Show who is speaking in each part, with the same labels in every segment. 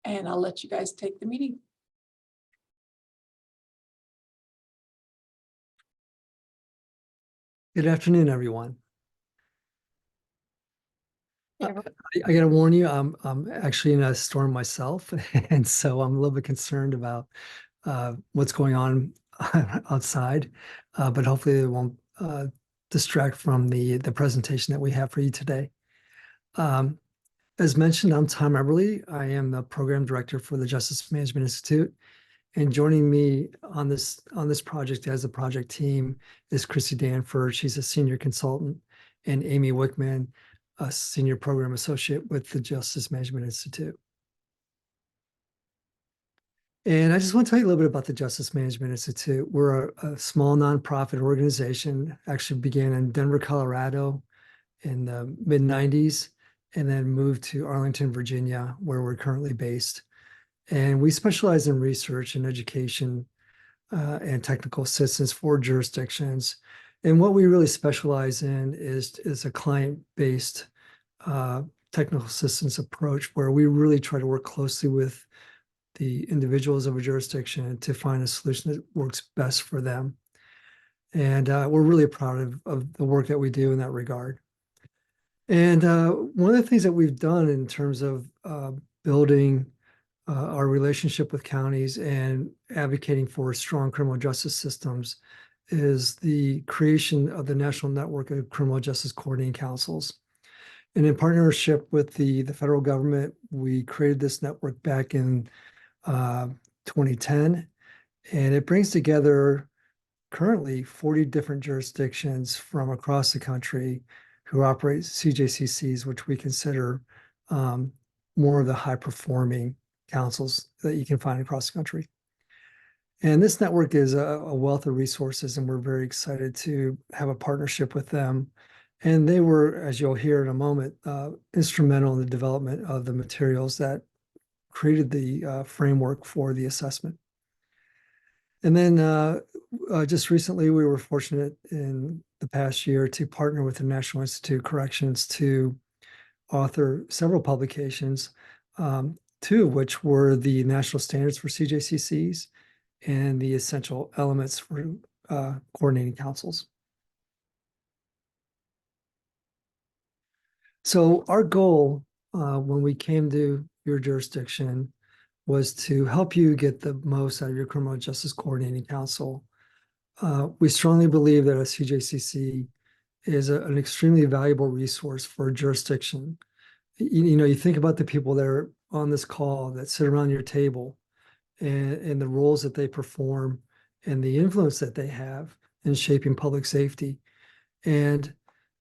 Speaker 1: and I'll let you guys take the meeting.
Speaker 2: Good afternoon, everyone.
Speaker 1: Hey,
Speaker 2: I got to warn you, I'm actually in a storm myself, and so I'm a little bit concerned about what's going on outside, but hopefully it won't distract from the presentation that we have for you today. As mentioned, I'm Tom Eberly. I am the program director for the Justice Management Institute, and joining me on this project as a project team is Chrissy Danford. She's a senior consultant, and Amy Wickman, a senior program associate with the Justice Management Institute. And I just want to tell you a little bit about the Justice Management Institute. We're a small nonprofit organization, actually began in Denver, Colorado in the mid-90s, and then moved to Arlington, Virginia, where we're currently based. And we specialize in research and education and technical assistance for jurisdictions. And what we really specialize in is a client-based technical assistance approach, where we really try to work closely with the individuals of a jurisdiction to find a solution that works best for them. And we're really proud of the work that we do in that regard. And one of the things that we've done in terms of building our relationship with counties and advocating for strong criminal justice systems is the creation of the National Network of Criminal Justice Coordinating Councils. And in partnership with the federal government, we created this network back in 2010, and it brings together currently 40 different jurisdictions from across the country who operate CJCCs, which we consider more of the high-performing councils that you can find across the country. And this network is a wealth of resources, and we're very excited to have a partnership with them. And they were, as you'll hear in a moment, instrumental in the development of the materials that created the framework for the assessment. And then just recently, we were fortunate in the past year to partner with the National Institute of Corrections to author several publications, two of which were the national standards for CJCCs and the essential elements for coordinating councils. So our goal when we came to your jurisdiction was to help you get the most out of your criminal justice coordinating council. We strongly believe that a CJCC is an extremely valuable resource for a jurisdiction. You think about the people that are on this call that sit around your table and the roles that they perform and the influence that they have in shaping public safety. And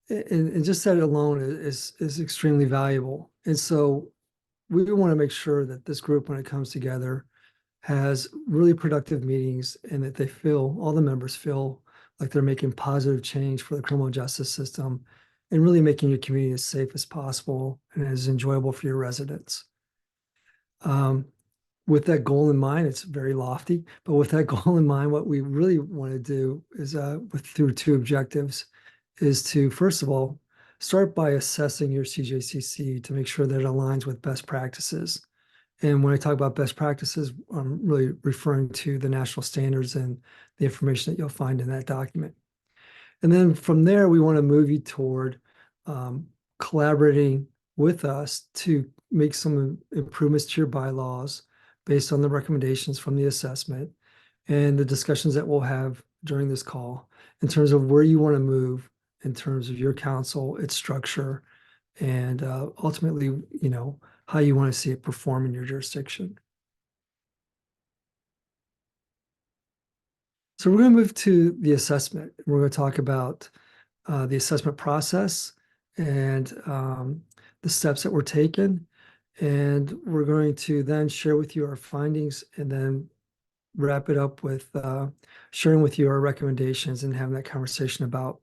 Speaker 2: just that alone is extremely valuable. And so we want to make sure that this group, when it comes together, has really productive meetings and that all the members feel like they're making positive change for the criminal justice system and really making your community as safe as possible and as enjoyable for your residents. With that goal in mind, it's very lofty, but with that goal in mind, what we really want to do is through two objectives is to, first of all, start by assessing your CJCC to make sure that it aligns with best practices. And when I talk about best practices, I'm really referring to the national standards and the information that you'll find in that document. And then from there, we want to move you toward collaborating with us to make some improvements to your bylaws based on the recommendations from the assessment and the discussions that we'll have during this call in terms of where you want to move in terms of your council, its structure, and ultimately, how you want to see it perform in your jurisdiction. So we're going to move to the assessment. We're going to talk about the assessment process and the steps that were taken. And we're going to then share with you our findings and then wrap it up with sharing with you our recommendations and having that conversation about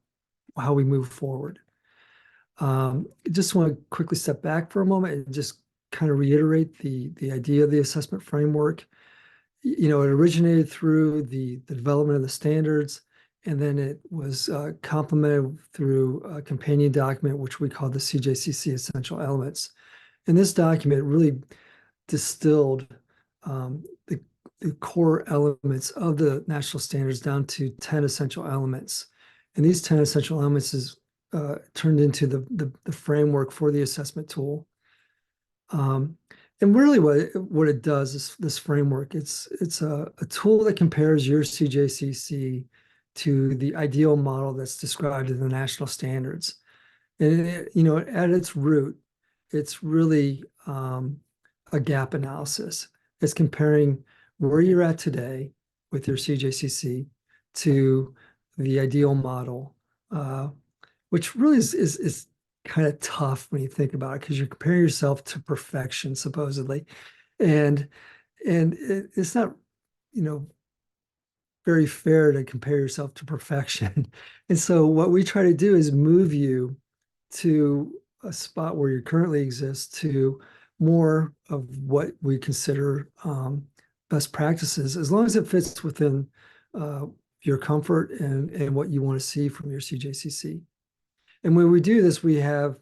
Speaker 2: how we move forward. Just want to quickly step back for a moment and just kind of reiterate the idea of the assessment framework. It originated through the development of the standards, and then it was complemented through a companion document, which we call the CJCC Essential Elements. And this document really distilled the core elements of the national standards down to 10 essential elements. And these 10 essential elements is turned into the framework for the assessment tool. And really what it does is this framework, it's a tool that compares your CJCC to the ideal model that's described in the national standards. And at its root, it's really a gap analysis. It's comparing where you're at today with your CJCC to the ideal model, which really is kind of tough when you think about it, because you're comparing yourself to perfection, supposedly. And it's not, very fair to compare yourself to perfection. And so what we try to do is move you to a spot where you currently exist to more of what we consider best practices, as long as it fits within your comfort and what you want to see from your CJCC. And when we do this, we have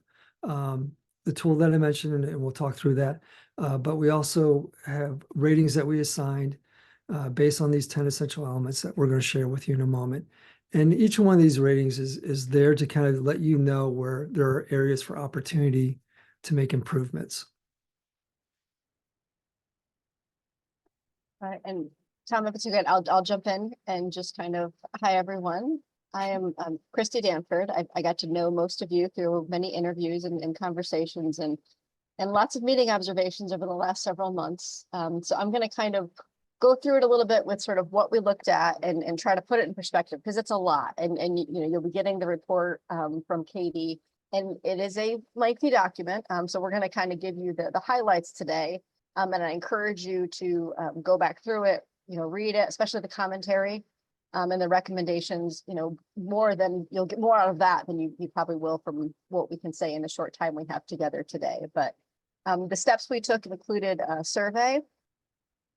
Speaker 2: the tool that I mentioned, and we'll talk through that. But we also have ratings that we assigned based on these 10 essential elements that we're going to share with you in a moment. And each one of these ratings is there to kind of let you know where there are areas for opportunity to make improvements.
Speaker 3: All right, and Tom, if it's good, I'll jump in and just kind of, hi, everyone. I am Christy Danford. I got to know most of you through many interviews and conversations and lots of meeting observations over the last several months. So I'm going to kind of go through it a little bit with sort of what we looked at and try to put it in perspective, because it's a lot. And you'll be getting the report from Katie, and it is a lengthy document. So we're going to kind of give you the highlights today. And I encourage you to go back through it, read it, especially the commentary and the recommendations, you'll get more out of that than you probably will from what we can say in the short time we have together today. But the steps we took included a survey,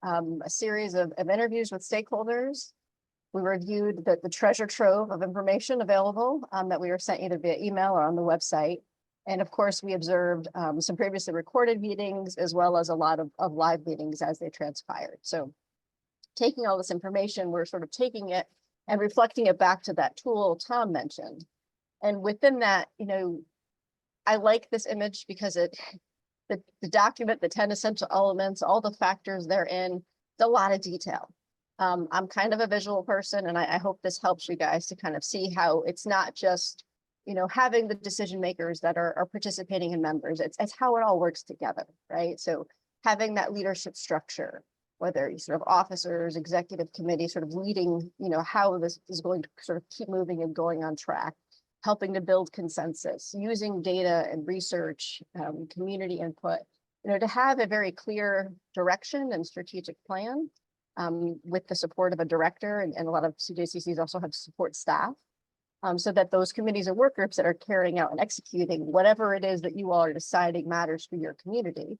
Speaker 3: a series of interviews with stakeholders. We reviewed the treasure trove of information available that we were sent either via email or on the website. And of course, we observed some previously recorded meetings, as well as a lot of live meetings as they transpired. So taking all this information, we're sort of taking it and reflecting it back to that tool Tom mentioned. And within that, I like this image because the document, the 10 essential elements, all the factors therein, it's a lot of detail. I'm kind of a visual person, and I hope this helps you guys to kind of see how it's not just, having the decision makers that are participating in members. It's how it all works together, right? So having that leadership structure, whether you sort of officers, executive committee, sort of leading, how this is going to sort of keep moving and going on track, helping to build consensus, using data and research, community input, to have a very clear direction and strategic plan with the support of a director, and a lot of CJCCs also have support staff, so that those committees and work groups that are carrying out and executing whatever it is that you all are deciding matters for your community,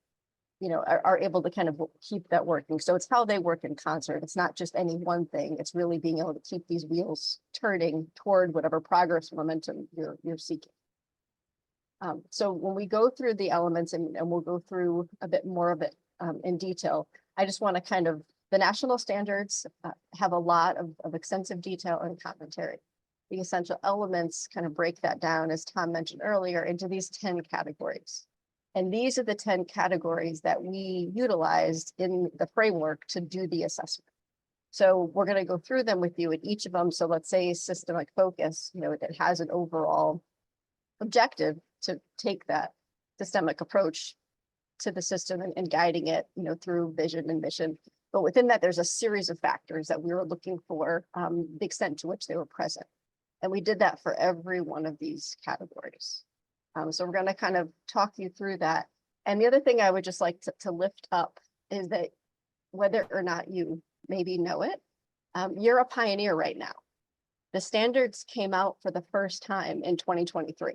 Speaker 3: are able to kind of keep that working. So it's how they work in concert. It's not just any one thing. It's really being able to keep these wheels turning toward whatever progress momentum you're seeking. So when we go through the elements, and we'll go through a bit more of it in detail, I just want to kind of, the national standards have a lot of extensive detail and commentary. The essential elements kind of break that down, as Tom mentioned earlier, into these 10 categories. And these are the 10 categories that we utilized in the framework to do the assessment. So we're going to go through them with you at each of them. So let's say systemic focus, it has an overall objective to take that systemic approach to the system and guiding it, through vision and mission. But within that, there's a series of factors that we were looking for, the extent to which they were present. And we did that for every one of these categories. So we're going to kind of talk you through that. And the other thing I would just like to lift up is that whether or not you maybe know it, you're a pioneer right now. The standards came out for the first time in 2023.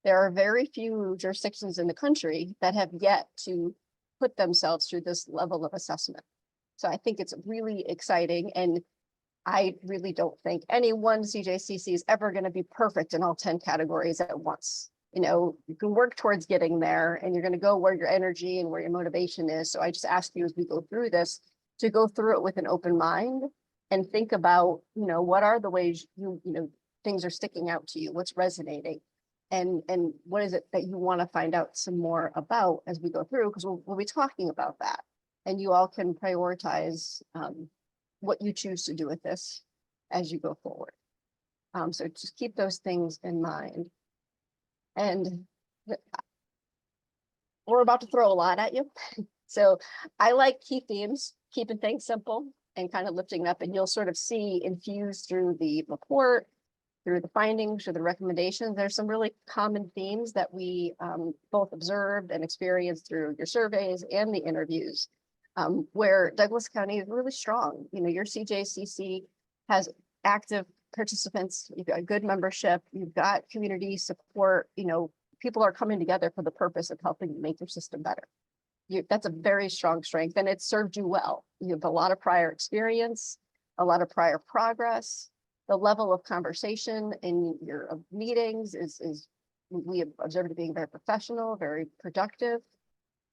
Speaker 3: There are very few jurisdictions in the country that have yet to put themselves through this level of assessment. So I think it's really exciting. And I really don't think any one CJCC is ever going to be perfect in all 10 categories at once. you know, you can work towards getting there and you're going to go where your energy and where your motivation is. So I just ask you as we go through this to go through it with an open mind and think about, you know, what are the ways you know, things are sticking out to you, what's resonating, and what is it that you want to find out some more about as we go through, because we'll be talking about that. And you all can prioritize what you choose to do with this as you go forward. So just keep those things in mind. And we're about to throw a lot at you. So I like key themes, keeping things simple and kind of lifting up, and you'll sort of see infused through the report, through the findings or the recommendations. There's some really common themes that we both observed and experienced through your surveys and the interviews, where Douglas County is really strong. You know, your CJCC has active participants, you've got good membership, you've got community support, you know, people are coming together for the purpose of helping you make your system better. That's a very strong strength, and it's served you well. You have a lot of prior experience, a lot of prior progress. The level of conversation in your meetings is we have observed it being very professional, very productive.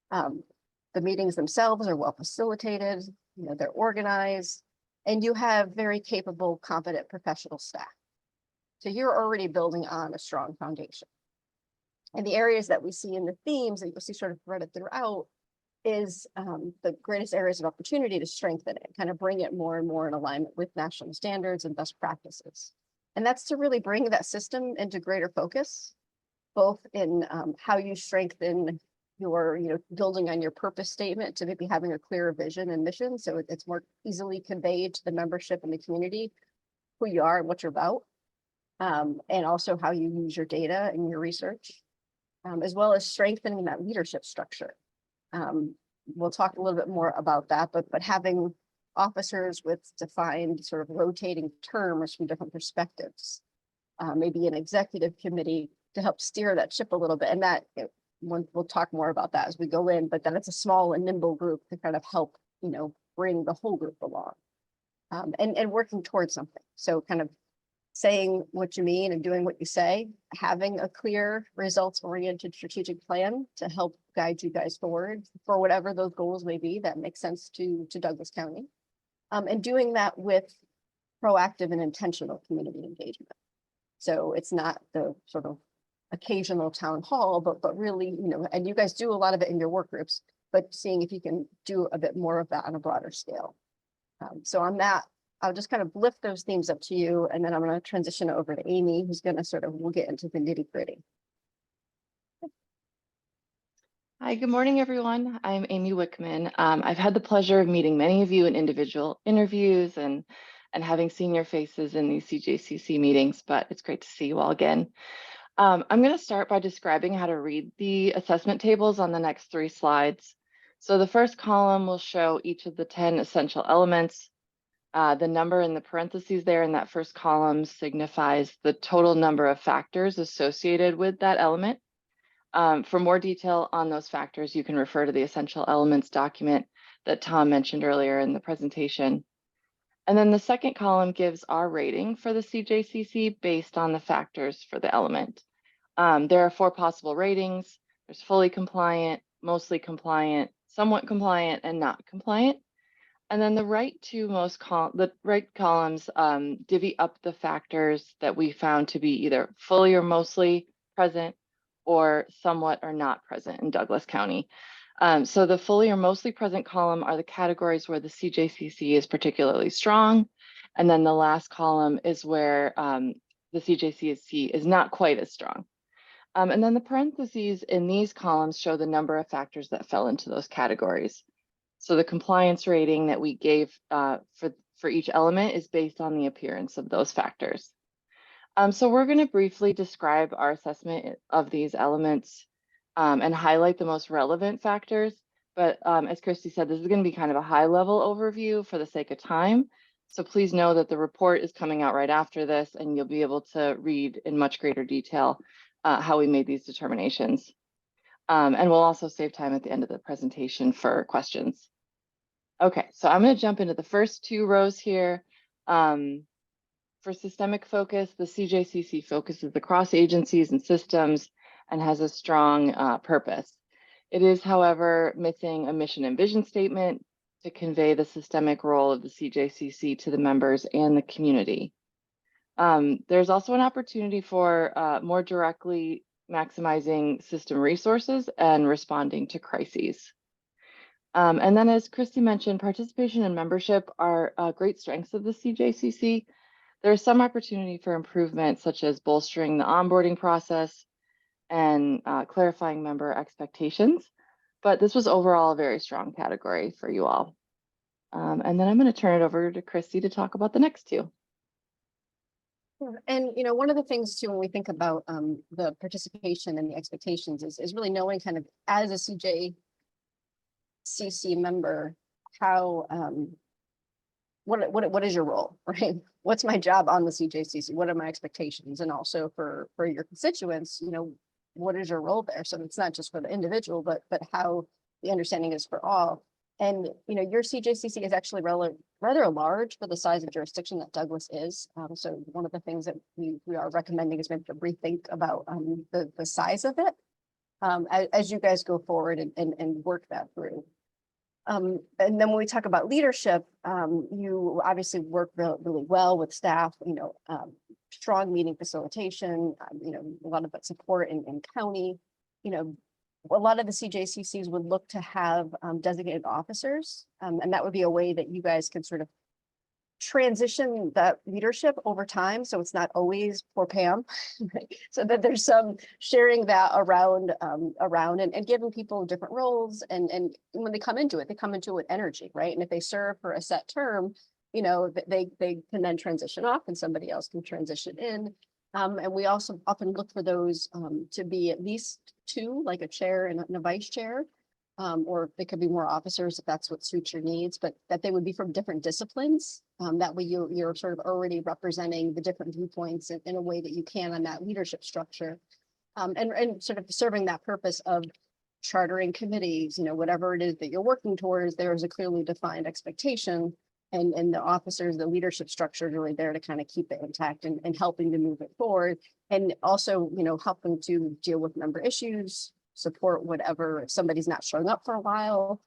Speaker 3: The meetings themselves are well facilitated, you know, they're organized, and you have very capable, competent professional staff. So you're already building on a strong foundation. And the areas that we see in the themes that you'll see sort of threaded throughout is the greatest areas of opportunity to strengthen it, kind of bring it more and more in alignment with national standards and best practices. And that's to really bring that system into greater focus, both in how you strengthen your, you know, building on your purpose statement to maybe having a clearer vision and mission. So it's more easily conveyed to the membership and the community who you are and what you're about. And also how you use your data and your research, as well as strengthening that leadership structure. We'll talk a little bit more about that, but having officers with defined sort of rotating terms from different perspectives, maybe an executive committee to help steer that ship a little bit. And that we'll talk more about that as we go in, but then it's a small and nimble group to kind of help, you know, bring the whole group along, and working towards something. So kind of saying what you mean and doing what you say, having a clear results-oriented strategic plan to help guide you guys forward for whatever those goals may be that make sense to Douglas County. And doing that with proactive and intentional community engagement. So it's not the sort of occasional town hall, but really, you know, and you guys do a lot of it in your work groups, but seeing if you can do a bit more of that on a broader scale. So on that, I'll just kind of lift those themes up to you, and then I'm going to transition over to Amy, who's going to we'll get into the nitty gritty.
Speaker 4: Hi, good morning, everyone. I'm Amy Wickman. I've had the pleasure of meeting many of you in individual interviews and having seen your faces in these CJCC meetings, but it's great to see you all again. I'm going to start by describing how to read the assessment tables on the next 3 slides. So the first column will show each of the 10 essential elements. The number in the parentheses there in that first column signifies the total number of factors associated with that element. For more detail on those factors, you can refer to the essential elements document that Tom mentioned earlier in the presentation. And then the second column gives our rating for the CJCC based on the factors for the element. There are 4 possible ratings. There's fully compliant, mostly compliant, somewhat compliant, and not compliant. And then the right columns divvy up the factors that we found to be either fully or mostly present or somewhat or not present in Douglas County. So the fully or mostly present column are the categories where the CJCC is particularly strong. And then the last column is where the CJCC is not quite as strong. And then the parentheses in these columns show the number of factors that fell into those categories. So the compliance rating that we gave for each element is based on the appearance of those factors. So we're going to briefly describe our assessment of these elements and highlight the most relevant factors. But as Christy said, this is going to be kind of a high-level overview for the sake of time. So please know that the report is coming out right after this, and you'll be able to read in much greater detail how we made these determinations. And we'll also save time at the end of the presentation for questions. Okay, so I'm going to jump into the first 2 rows here. For systemic focus, the CJCC focuses across agencies and systems and has a strong purpose. It is, however, missing a mission and vision statement to convey the systemic role of the CJCC to the members and the community. There's also an opportunity for more directly maximizing system resources and responding to crises. And then, as Christy mentioned, participation and membership are great strengths of the CJCC. There is some opportunity for improvement, such as bolstering the onboarding process and clarifying member expectations. But this was overall a very strong category for you all. And then I'm going to turn it over to Christy to talk about the next two.
Speaker 3: And one of the things too, when we think about the participation and the expectations is really knowing kind of as a CJCC member, how what is your role, right? What's my job on the CJCC? What are my expectations? And also for your constituents, what is your role there? So it's not just for the individual, but how the understanding is for all. And your CJCC is actually rather large for the size of jurisdiction that Douglas is. So one of the things that we are recommending is maybe to rethink about the size of it as you guys go forward and work that through. And then when we talk about leadership, you obviously work really well with staff, strong meeting facilitation, a lot of that support in county, a lot of the CJCCs would look to have designated officers, and that would be a way that you guys can sort of transition that leadership over time. So it's not always for Pam, right? So that there's some sharing that around and giving people different roles. And when they come into it with energy, right? And if they serve for a set term, they can then transition off and somebody else can transition in. And we also often look for those to be at least two, like a chair and a vice chair, or they could be more officers if that's what suits your needs, but that they would be from different disciplines. That way you're sort of already representing the different viewpoints in a way that you can on that leadership structure, and sort of serving that purpose of chartering committees, whatever it is that you're working towards, there is a clearly defined expectation. And the officers, the leadership structure is really there to kind of keep it intact and helping to move it forward. And also, helping to deal with member issues, support whatever, if somebody's not showing up for a while,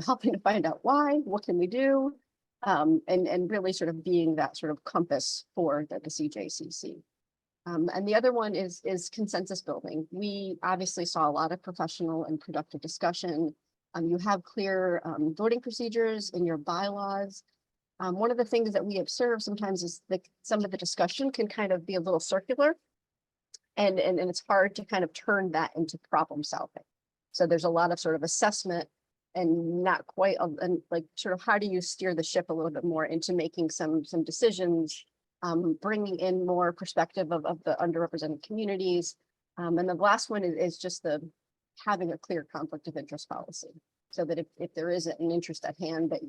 Speaker 3: helping to find out why, what can we do? And really sort of being that sort of compass for the CJCC. And the other one is consensus building. We obviously saw a lot of professional and productive discussion. You have clear voting procedures in your bylaws. One of the things that we observe sometimes is that some of the discussion can kind of be a little circular, and it's hard to kind of turn that into problem solving. So there's a lot of sort of assessment and not quite and like sort of how do you steer the ship a little bit more into making some decisions, bringing in more perspective of the underrepresented communities. And the last one is just having a clear conflict of interest policy, so that if there is an interest at hand, that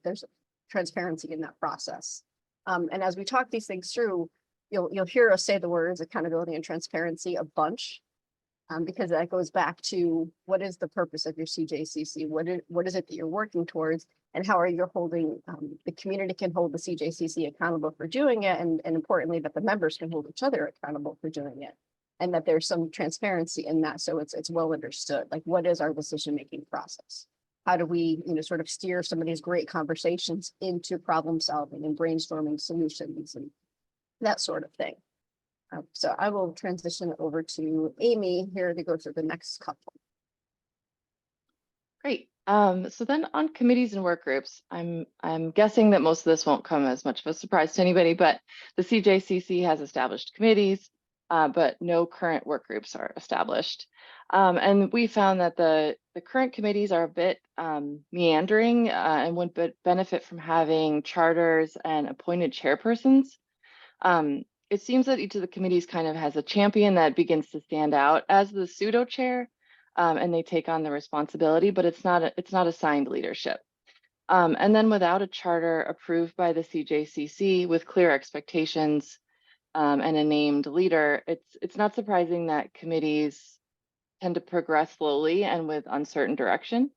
Speaker 3: there's transparency in that process. And as we talk these things through, you'll hear us say the words accountability and transparency a bunch, because that goes back to what is the purpose of your CJCC? What is it that you're working towards, and how are you holding the community can hold the CJCC accountable for doing it, and importantly that the members can hold each other accountable for doing it, and that there's some transparency in that, so it's well understood. Like, what is our decision-making process? How do we, sort of steer some of these great conversations into problem solving and brainstorming solutions and that sort of thing. So I will transition it over to Amy here to go through the next couple.
Speaker 4: Great. So then on committees and work groups, I'm guessing that most of this won't come as much of a surprise to anybody, but the CJCC has established committees, but no current work groups are established. And we found that the current committees are a bit meandering and would benefit from having charters and appointed chairpersons. It seems that each of the committees kind of has a champion that begins to stand out as the pseudo chair, and they take on the responsibility, but it's not assigned leadership. And then without a charter approved by the CJCC with clear expectations and a named leader, it's not surprising that committees tend to progress slowly and with uncertain direction.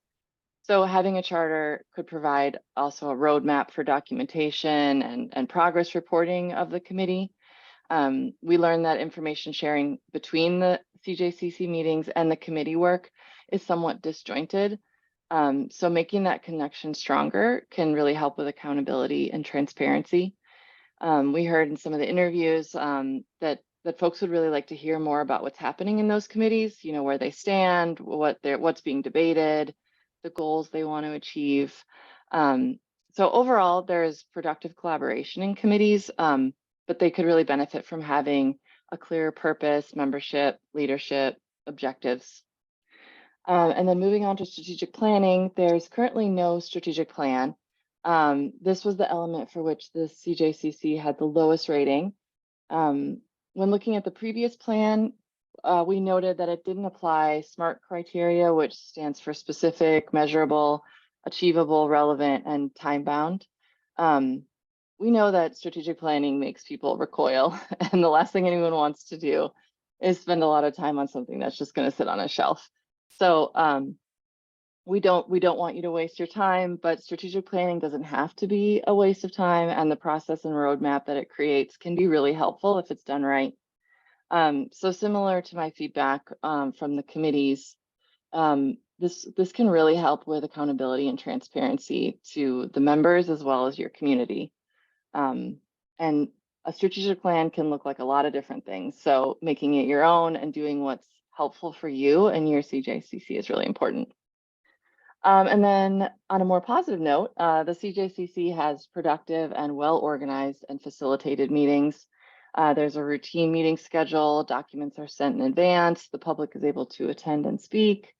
Speaker 4: So having a charter could provide also a roadmap for documentation and progress reporting of the committee. We learned that information sharing between the CJCC meetings and the committee work is somewhat disjointed. So making that connection stronger can really help with accountability and transparency. We heard in some of the interviews that folks would really like to hear more about what's happening in those committees, you know, where they stand, what's being debated, the goals they want to achieve. So overall, there's productive collaboration in committees, but they could really benefit from having a clear purpose, membership, leadership, objectives. And then moving on to strategic planning, there's currently no strategic plan. This was the element for which the CJCC had the lowest rating. When looking at the previous plan, we noted that it didn't apply SMART criteria, which stands for specific, measurable, achievable, relevant, and time-bound. We know that strategic planning makes people recoil, and the last thing anyone wants to do is spend a lot of time on something that's just going to sit on a shelf. So we don't want you to waste your time, but strategic planning doesn't have to be a waste of time, and the process and roadmap that it creates can be really helpful if it's done right. So similar to my feedback from the committees, this can really help with accountability and transparency to the members as well as your community. And a strategic plan can look like a lot of different things. So making it your own and doing what's helpful for you and your CJCC is really important. And then on a more positive note, the CJCC has productive and well-organized and facilitated meetings. There's a routine meeting schedule, documents are sent in advance, the public is able to attend and speak.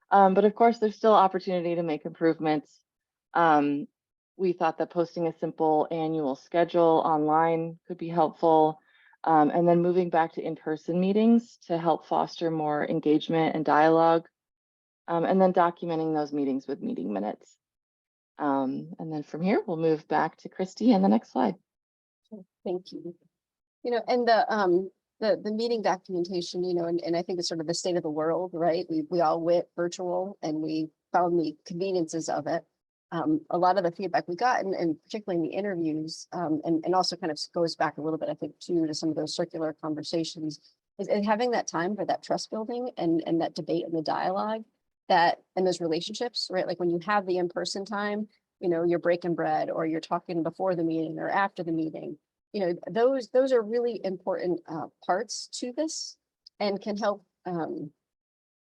Speaker 4: But of course, there's still opportunity to make improvements. We thought that posting a simple annual schedule online could be helpful. And then moving back to in-person meetings to help foster more engagement and dialogue. And then documenting those meetings with meeting minutes. And then from here, we'll move back to Christy and the next slide.
Speaker 3: Thank you. You know, and the meeting documentation, you know, and I think it's sort of the state of the world, right? We all went virtual and we found the conveniences of it. A lot of the feedback we got, and particularly in the interviews, and also kind of goes back a little bit, I think, too, to some of those circular conversations, is having that time for that trust building and that debate and the dialogue and those relationships, right? Like when you have the in-person time, you know, you're breaking bread or you're talking before the meeting or after the meeting, you know, those are really important parts to this and can help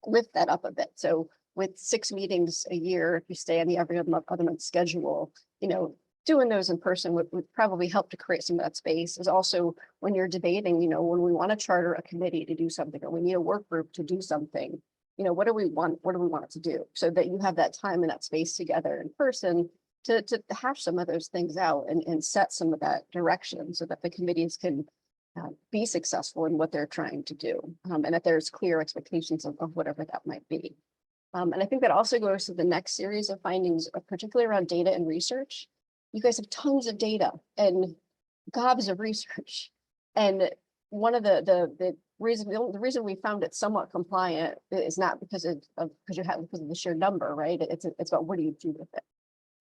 Speaker 3: lift that up a bit. So with 6 meetings a year, if you stay on the every other month schedule, you know, doing those in person would probably help to create some of that space. Is also when you're debating, you know, when we want to charter a committee to do something, or we need a work group to do something, you know, what do we want it to do? So that you have that time and that space together in person to hash some of those things out and set some of that direction so that the committees can be successful in what they're trying to do. And that there's clear expectations of whatever that might be. And I think that also goes to the next series of findings, particularly around data and research. You guys have tons of data and gobs of research. And one of the reason we found it somewhat compliant is not because of the sheer number, right? It's about what do you do with it.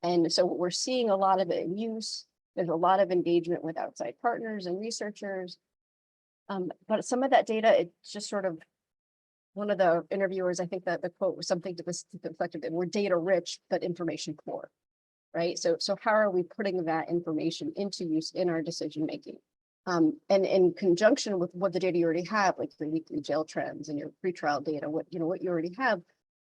Speaker 3: And so we're seeing a lot of it in use. There's a lot of engagement with outside partners and researchers. But some of that data, it's just sort of, one of the interviewers, I think that the quote was something to this effect that we're data rich, but information poor, right? So how are we putting that information into use in our decision making? And in conjunction with what the data you already have, like your weekly jail trends and your pretrial data, what you already have,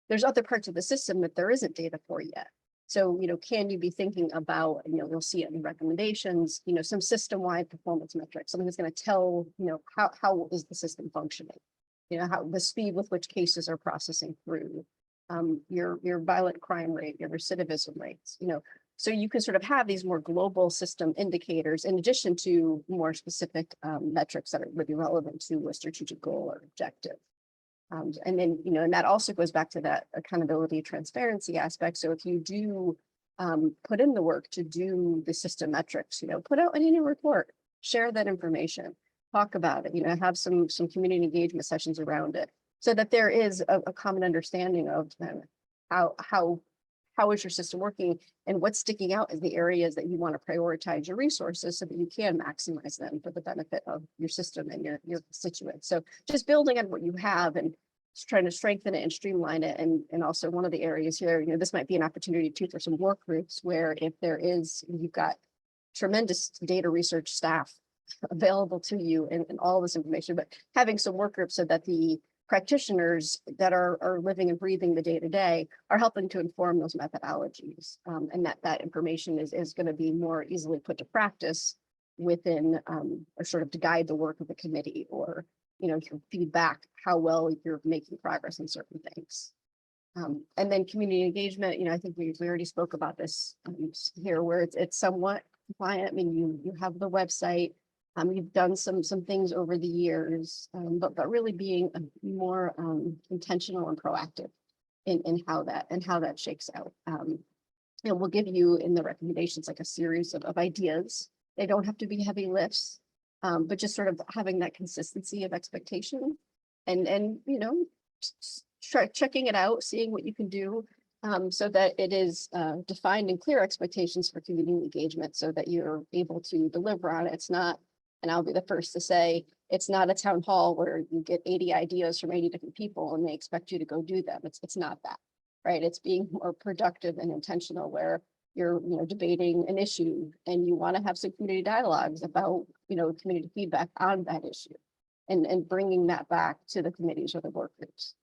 Speaker 3: there's other parts of the system that there isn't data for yet. So, you know, can you be thinking about, you know, you'll see it in recommendations, you know, some system-wide performance metrics, something that's going to tell, you know, how is the system functioning? You know, how the speed with which cases are processing through, your violent crime rate, your recidivism rates, you know, so you can sort of have these more global system indicators in addition to more specific metrics that would be relevant to a strategic goal or objective. And then, you know, and that also goes back to that accountability, transparency aspect. So if you do put in the work to do the system metrics, you know, put out an annual report, share that information, talk about it, you know, have some community engagement sessions around it, so that there is a common understanding of how how is your system working and what's sticking out as the areas that you want to prioritize your resources so that you can maximize them for the benefit of your system and your constituents. So just building on what you have and just trying to strengthen it and streamline it. And also one of the areas here, this might be an opportunity too for some work groups where if you've got tremendous data research staff available to you and all this information, but having some work groups so that the practitioners that are living and breathing the day-to-day are helping to inform those methodologies, and that information is going to be more easily put to practice within or sort of to guide the work of the committee, or feedback how well you're making progress in certain things. And then community engagement, I think we already spoke about this here, where it's somewhat compliant. I mean, you have the website. You've done some things over the years, but really being more intentional and proactive in how that shakes out. We'll give you in the recommendations like a series of ideas. They don't have to be heavy lifts, but just sort of having that consistency of expectation and checking it out, seeing what you can do. So that it is defined and clear expectations for community engagement so that you're able to deliver on it. It's not, and I'll be the first to say, it's not a town hall where you get 80 ideas from 80 different people and they expect you to go do them. It's not that, right? It's being more productive and intentional where you're debating an issue and you want to have some community dialogues about community feedback on that issue and bringing that back to the committees or the work groups.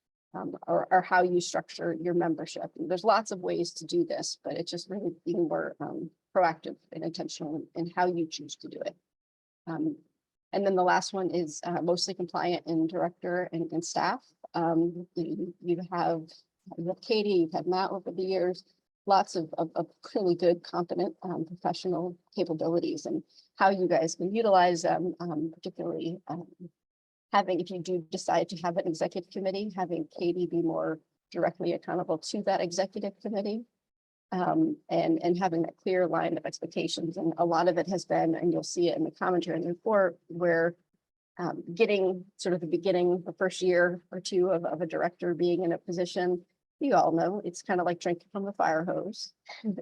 Speaker 3: Or how you structure your membership. And there's lots of ways to do this, but it's just really being more proactive and intentional in how you choose to do it. And then the last one is mostly compliant in director and staff. You have Katie, you've had Matt over the years, lots of really good, competent professional capabilities, and how you guys can utilize them, particularly having, if you do decide to have an executive committee, having Katie be more directly accountable to that executive committee, and having that clear line of expectations. And a lot of it has been, and you'll see it in the commentary and the report, where getting sort of the beginning, the first year or two of a director being in a position, you all know, it's kind of like drinking from the fire hose,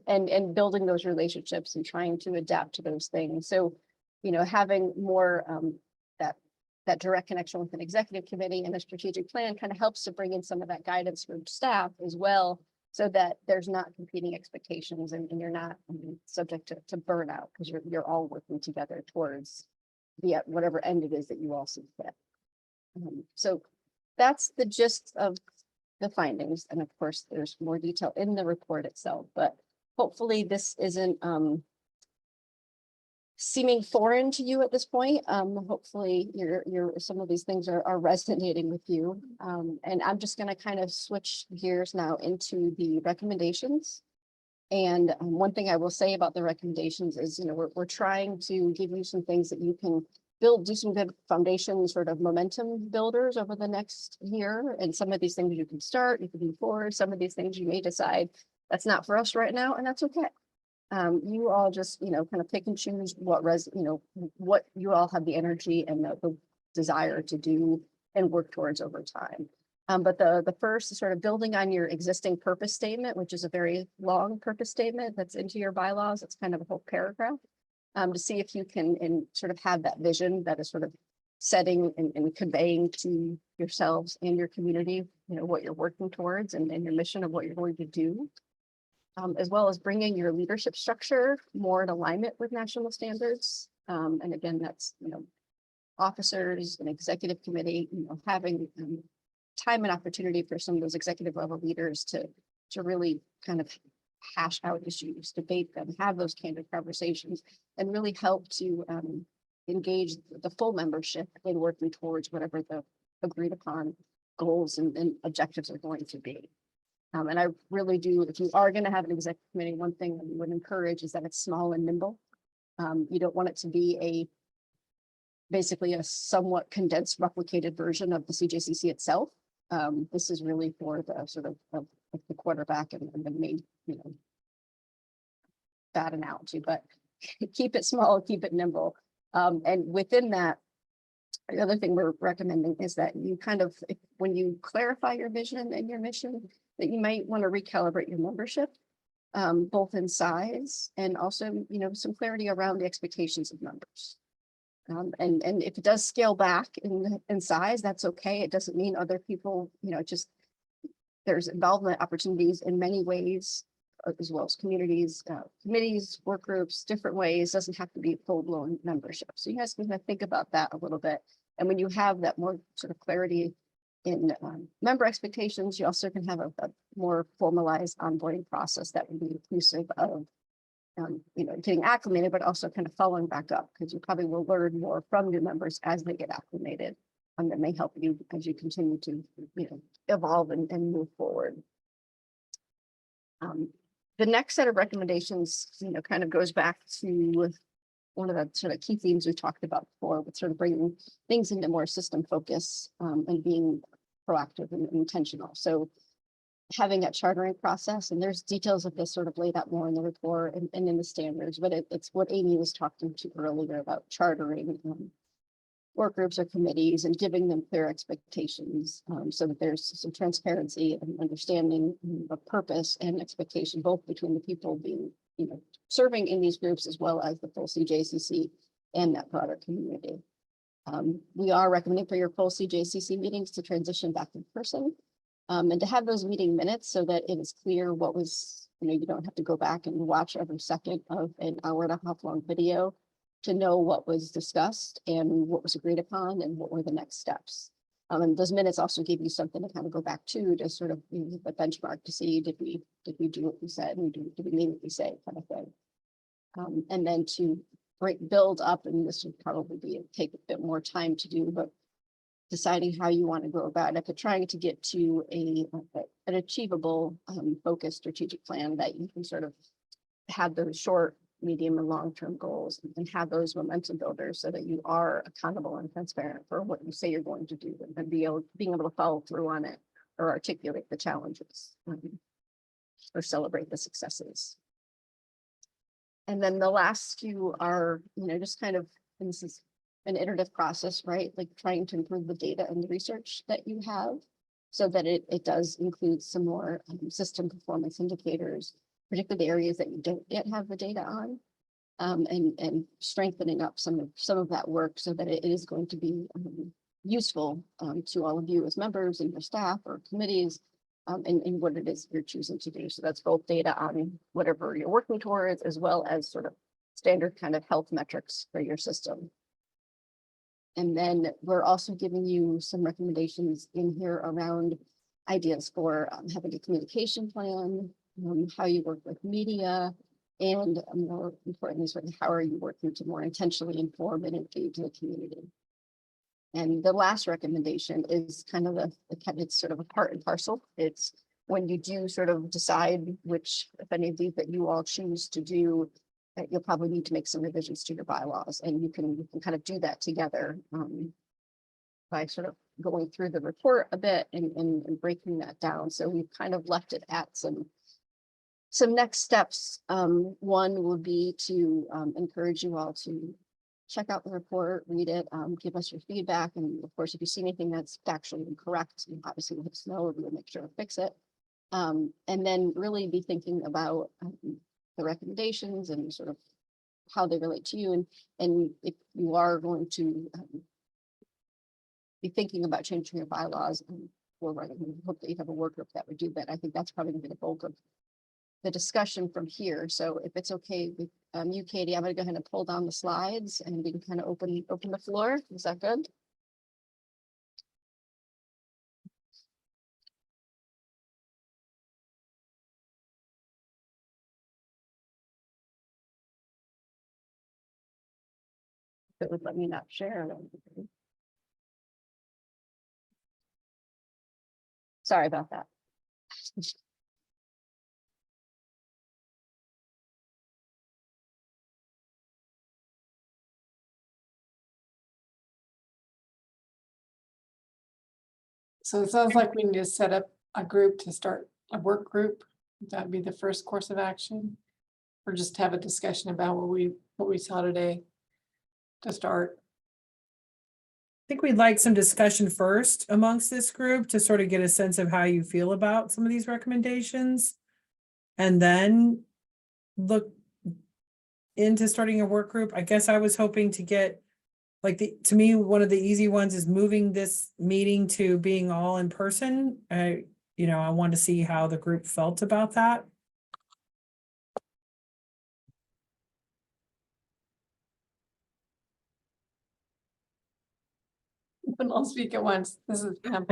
Speaker 3: and building those relationships and trying to adapt to those things. So, having more that direct connection with an executive committee and a strategic plan kind of helps to bring in some of that guidance from staff as well, so that there's not competing expectations and you're not subject to burnout, because you're all working together towards whatever end it is that you all see fit. So that's the gist of the findings. And of course, there's more detail in the report itself, but hopefully this isn't seeming foreign to you at this point. Hopefully some of these things are resonating with you. And I'm just going to kind of switch gears now into the recommendations. And one thing I will say about the recommendations is, we're trying to give you some things that you can do some good foundation sort of momentum builders over the next year. And some of these things you can start, you can move forward. Some of these things you may decide that's not for us right now, and that's okay. You all just, kind of pick and choose what you all have the energy and the desire to do and work towards over time. But the first is sort of building on your existing purpose statement, which is a very long purpose statement that's into your bylaws. It's kind of a whole paragraph, to see if you can sort of have that vision that is sort of setting and conveying to yourselves and your community, what you're working towards and your mission of what you're going to do. As well as bringing your leadership structure more in alignment with national standards. And again, that's, officers and executive committee, having time and opportunity for some of those executive level leaders to really kind of hash out issues, debate them, have those candid conversations, and really help to engage the full membership in working towards whatever the agreed upon goals and objectives are going to be. And I really do, if you are going to have an executive committee, one thing that we would encourage is that it's small and nimble. You don't want it to be basically a somewhat condensed, replicated version of the CJCC itself. This is really for the sort of the quarterback and the main, bad analogy, but keep it small, keep it nimble. And within that, the other thing we're recommending is that you kind of, when you clarify your vision and your mission, that you might want to recalibrate your membership both in size and also, you know, some clarity around the expectations of members. And if it does scale back in size, that's okay. It doesn't mean other people, you know, just there's involvement opportunities in many ways, as well as communities, committees, work groups, different ways. Doesn't have to be full-blown membership. So you guys can kind of think about that a little bit. And when you have that more sort of clarity in member expectations, you also can have a more formalized onboarding process that would be inclusive of you know, getting acclimated, but also kind of following back up, because you probably will learn more from new members as they get acclimated. And that may help you as you continue to, you know, evolve and move forward. The next set of recommendations, you know, kind of goes back to one of the sort of key themes we talked about before, with sort of bringing things into more system focus and being proactive and intentional. So having that chartering process, and there's details of this sort of laid out more in the report and in the standards, but it's what Amy was talking to earlier about chartering work groups or committees and giving them clear expectations so that there's some transparency and understanding of purpose and expectation, both between the people being, you know, serving in these groups as well as the full CJCC and that broader community. We are recommending for your full CJCC meetings to transition back in person. And to have those meeting minutes so that it is clear what was, you know, you don't have to go back and watch every second of an hour and a half long video to know what was discussed and what was agreed upon and what were the next steps. And those minutes also give you something to kind of go back to sort of, you know, a benchmark to see, did we do what we said, and did we mean what we say, kind of thing. And then to build up, and this would probably take a bit more time to do, but deciding how you want to go about it, but trying to get to an achievable, focused strategic plan that you can sort of have those short, medium, and long-term goals and have those momentum builders so that you are accountable and transparent for what you say you're going to do, and being able to follow through on it or articulate the challenges or celebrate the successes. And then the last few are, you know, just kind of, and this is an iterative process, right? Like trying to improve the data and the research that you have so that it does include some more system performance indicators, particularly the areas that you don't yet have the data on, and strengthening up some of that work so that it is going to be useful to all of you as members and your staff or committees in what it is you're choosing to do. So that's both data on whatever you're working towards, as well as sort of standard kind of health metrics for your system. And then we're also giving you some recommendations in here around ideas for having a communication plan, how you work with media, and more importantly, sort of how are you working to more intentionally inform and engage the community. And the last recommendation is kind of it's sort of a part and parcel. It's when you do sort of decide which, if any of these that you all choose to do, you'll probably need to make some revisions to your bylaws, and you can kind of do that together by sort of going through the report a bit and breaking that down. So we've kind of left it at some next steps. One would be to encourage you all to check out the report, read it, give us your feedback, and of course, if you see anything that's factually incorrect, you obviously let us know, and we'll make sure to fix it. And then really be thinking about the recommendations and sort of how they relate to you. And if you are going to be thinking about changing your bylaws, we hope that you have a work group that would do that. I think that's probably going to be the bulk of the discussion from here. So if it's okay with you, Katie, I'm going to go ahead and pull down the slides and we can kind of open the floor. Is that good? It would let me not share. Sorry about that.
Speaker 1: So it sounds like we need to set up a group to start a work group. That'd be the first course of action. Or just have a discussion about what we saw today to start.
Speaker 5: I think we'd like some discussion first amongst this group to sort of get a sense of how you feel about some of these recommendations. And then look into starting a work group. I guess I was hoping to get, like, to me, one of the easy ones is moving this meeting to being all in person. I want to see how the group felt about that.
Speaker 1: But I'll speak at once. This is Pam.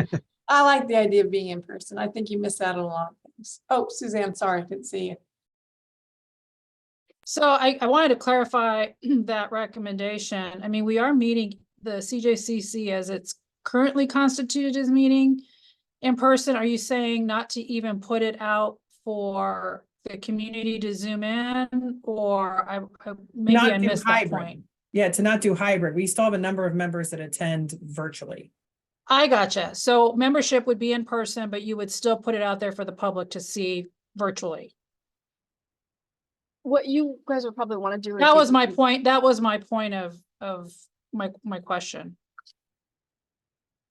Speaker 1: I like the idea of being in person. I think you miss out on a lot of things. Oh, Suzanne, sorry, I didn't see you.
Speaker 6: So I wanted to clarify that recommendation. I mean, we are meeting the CJCC as it's currently constituted as meeting in person. Are you saying not to even put it out for the community to Zoom in, or maybe
Speaker 5: Not
Speaker 6: I
Speaker 5: do
Speaker 6: missed that
Speaker 5: hybrid.
Speaker 6: point?
Speaker 5: Yeah, to not do hybrid. We still have a number of members that attend virtually.
Speaker 6: I gotcha. So membership would be in person, but you would still put it out there for the public to see virtually.
Speaker 3: What you guys would probably want to do. is
Speaker 6: That was my
Speaker 3: maybe-
Speaker 6: point. That was my point of my question.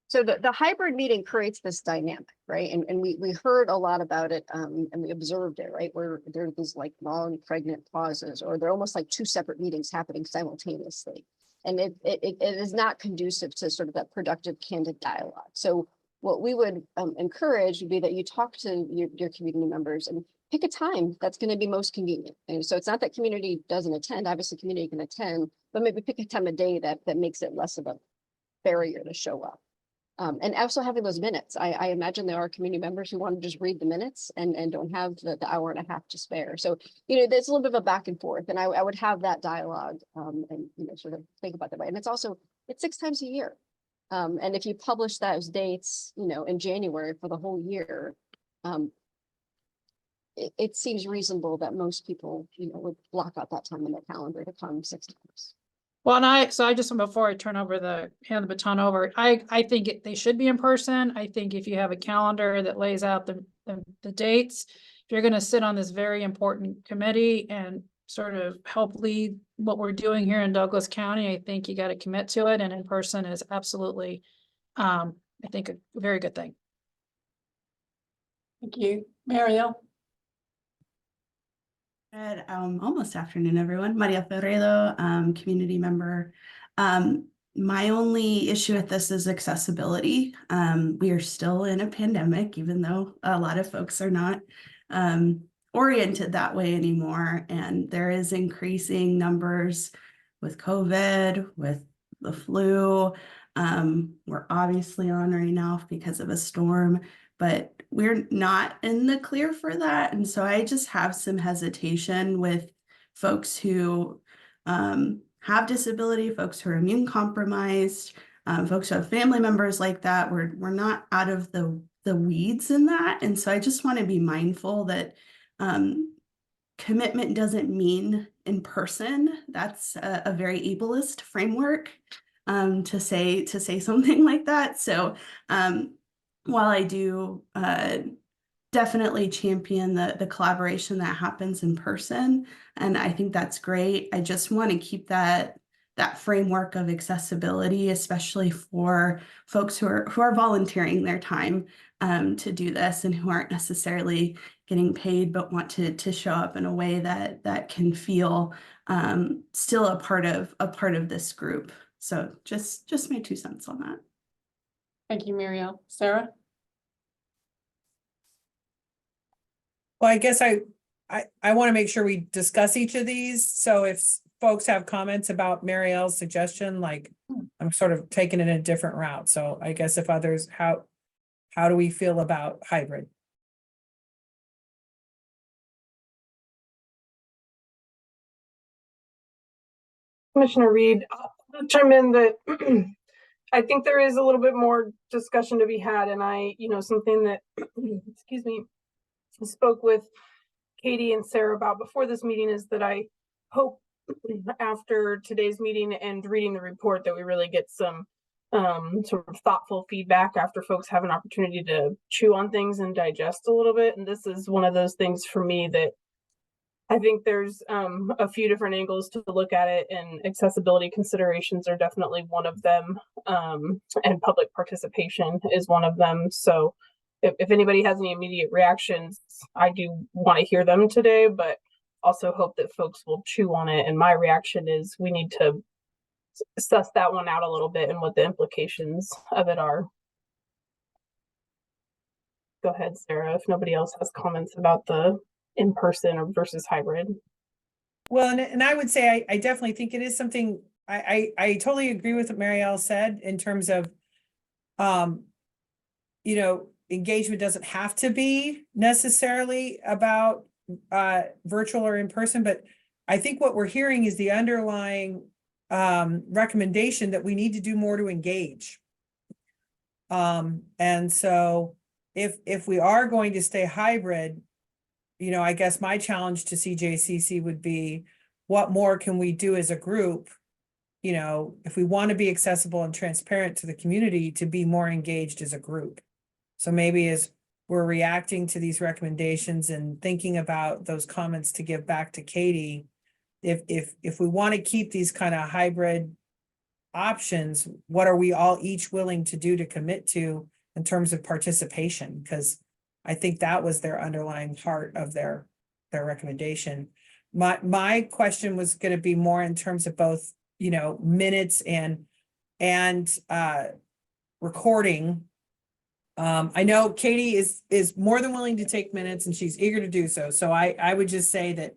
Speaker 3: So the hybrid meeting creates this dynamic, right? And we heard a lot about it, and we observed it, right? Where there are these like long pregnant pauses, or they're almost like two separate meetings happening simultaneously. And it is not conducive to sort of that productive, candid dialogue. So what we would encourage would be that you talk to your community members and pick a time that's going to be most convenient. And so it's not that community doesn't attend, obviously community can attend, but maybe pick a time of day that makes it less of a barrier to show up. And also having those minutes. I imagine there are community members who want to just read the minutes and don't have the hour and a half to spare. So, there's a little bit of a back and forth, and I would have that dialogue and, sort of think about that way. And it's 6 times a year. And if you publish those dates, in January for the whole year, it seems reasonable that most people, would block out that time in their calendar to come 6 times.
Speaker 6: Well, and I just, before I hand the baton over, I think they should be in person. I think if you have a calendar that lays out the dates, if you're gonna sit on this very important committee and sort of help lead what we're doing here in Douglas County, I think you gotta commit to it, and in person is absolutely, I think, a very good thing.
Speaker 1: Thank you. Mariel?
Speaker 7: Good, almost afternoon, everyone. Maria Ferredo, community member. My only issue with this is accessibility. We are still in a pandemic, even though a lot of folks are not oriented that way anymore. And there is increasing numbers with COVID, with the flu. We're obviously on right now because of a storm, but we're not in the clear for that. And so I just have some hesitation with folks who have disability, folks who are immune compromised, folks who have family members like that. We're not out of the weeds in that. And so I just want to be mindful that commitment doesn't mean in person. That's a very ableist framework to say something like that. So while I do definitely champion the collaboration that happens in person, and I think that's great, I just want to keep that framework of accessibility, especially for folks who are volunteering their time to do this and who aren't necessarily getting paid but want to show up in a way that can feel still a part of this group. So just my 2 cents on that.
Speaker 1: Thank you, Mariel. Sarah?
Speaker 5: Well, I guess I want to make sure we discuss each of these. So if folks have comments about Marielle's suggestion, like I'm sort of taking it in a different route. So I guess if others, how do we feel about hybrid?
Speaker 8: Commissioner Reed, I'll chime in that I think there is a little bit more discussion to be had, and something that, excuse me, spoke with Katie and Sarah about before this meeting is that I hope after today's meeting and reading the report that we really get some sort of thoughtful feedback after folks have an opportunity to chew on things and digest a little bit. And this is one of those things for me that I think there's a few different angles to look at it, and accessibility considerations are definitely one of them, and public participation is one of them. So if anybody has any immediate reactions, I do want to hear them today, but also hope that folks will chew on it. And my reaction is we need to suss that one out a little bit and what the implications of it are. Go ahead, Sarah, if nobody else has comments about the in-person or versus hybrid.
Speaker 5: Well, and I would say I definitely think it is something, I totally agree with what Marielle said in terms of, you know, engagement doesn't have to be necessarily about virtual or in person, but I think what we're hearing is the underlying recommendation that we need to do more to engage. And so if we are going to stay hybrid, you know, I guess my challenge to CJCC would be, what more can we do as a group? You know, if we want to be accessible and transparent to the community, to be more engaged as a group. So maybe as we're reacting to these recommendations and thinking about those comments to give back to Katie, if we want to keep these kind of hybrid options, what are we all each willing to do to commit to in terms of participation? Because I think that was their underlying heart of their recommendation. My question was going to be more in terms of both, you know, minutes and recording. I know Katie is more than willing to take minutes and she's eager to do so. So I would just say that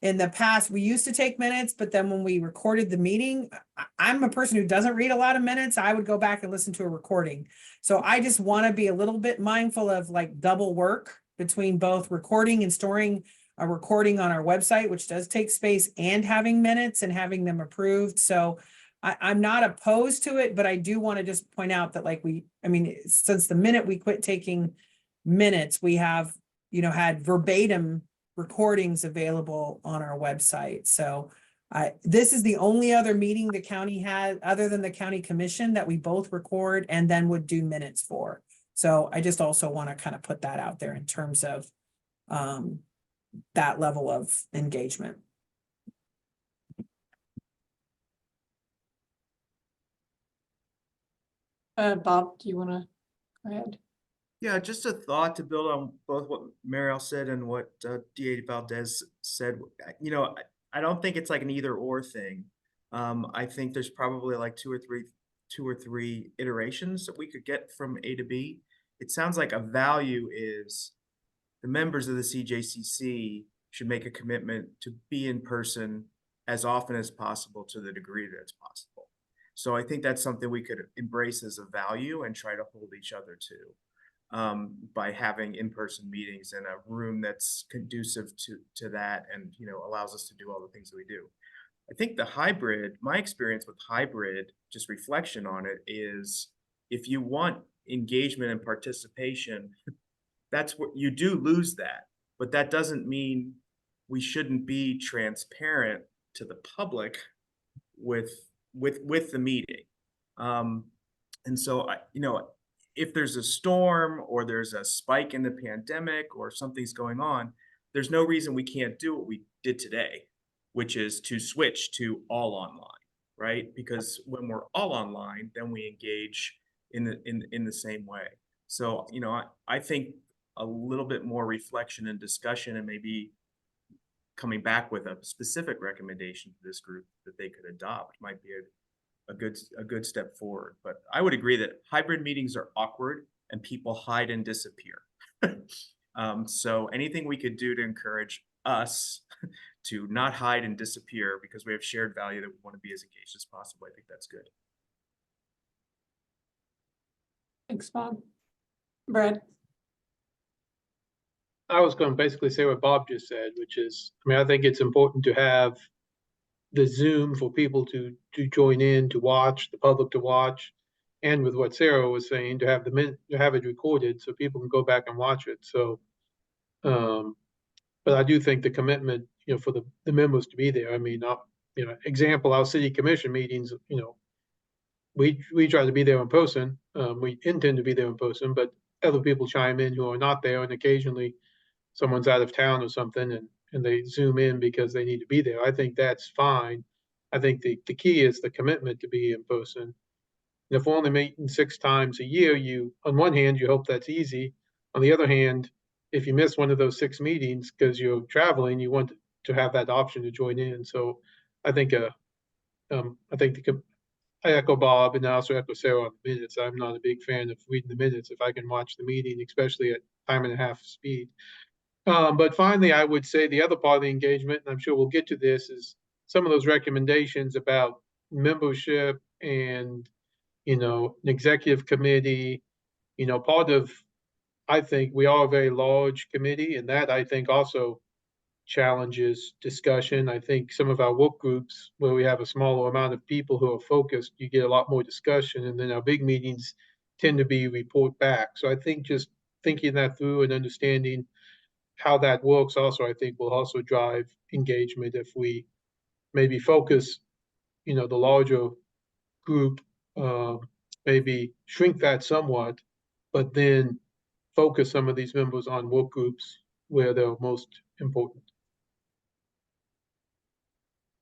Speaker 5: in the past, we used to take minutes, but then when we recorded the meeting, I'm a person who doesn't read a lot of minutes. I would go back and listen to a recording. So I just want to be a little bit mindful of like double work between both recording and storing a recording on our website, which does take space, and having minutes and having them approved. So I'm not opposed to it, but I do want to just point out that like since the minute we quit taking minutes, we have, you know, had verbatim recordings available on our website. So this is the only other meeting the county had other than the county commission that we both record and then would do minutes for. So I just also want to kind of put that out there in terms of that level of engagement.
Speaker 1: Bob, do you want to go ahead?
Speaker 9: Yeah, just a thought to build on both what Marielle said and what DA Valdez said. You know, I don't think it's like an either or thing. I think there's probably like two or three iterations that we could get from A to B. It sounds like a value is the members of the CJCC should make a commitment to be in person as often as possible to the degree that it's possible. So I think that's something we could embrace as a value and try to hold each other to. By having in-person meetings in a room that's conducive to that and, you know, allows us to do all the things that we do. I think the hybrid, my experience with hybrid, just reflection on it, is if you want engagement and participation, that's what you do lose that. But that doesn't mean we shouldn't be transparent to the public with the meeting. And so you know, if there's a storm or there's a spike in the pandemic or something's going on, there's no reason we can't do what we did today, which is to switch to all online, right? Because when we're all online, then we engage in the same way. So, you know, I think a little bit more reflection and discussion and maybe coming back with a specific recommendation to this group that they could adopt might be a good step forward. But I would agree that hybrid meetings are awkward and people hide and disappear. So anything we could do to encourage us to not hide and disappear because we have shared value that we want to be as engaged as possible, I think that's good.
Speaker 1: Thanks, Bob. Brad?
Speaker 10: I was going to basically say what Bob just said, which is, I mean, I think it's important to have the Zoom for people to join in, to watch, the public to watch, and with what Sarah was saying, to have it recorded so people can go back and watch it. So, but I do think the commitment, you know, for the members to be there. I mean, you know, example, our city commission meetings, you know, we try to be there in person. We intend to be there in person, but other people chime in who are not there, and occasionally someone's out of town or something and they Zoom in because they need to be there. I think that's fine. I think the key is the commitment to be in person. And if we're only meeting 6 times a year, on one hand, you hope that's easy. On the other hand, if you miss one of those 6 meetings because you're traveling, you want to have that option to join in. So I think I echo Bob and I also echo Sarah on the minutes. I'm not a big fan of reading the minutes if I can watch the meeting, especially at time and a half speed. But finally, I would say the other part of the engagement, and I'm sure we'll get to this, is some of those recommendations about membership and, an executive committee. Part of, I think we are a very large committee, and that I think also challenges discussion. I think some of our work groups where we have a smaller amount of people who are focused, you get a lot more discussion, and then our big meetings tend to be report back. So I think just thinking that through and understanding how that works also, I think will also drive engagement if we maybe focus, the larger group, maybe shrink that somewhat, but then focus some of these members on work groups where they're most important.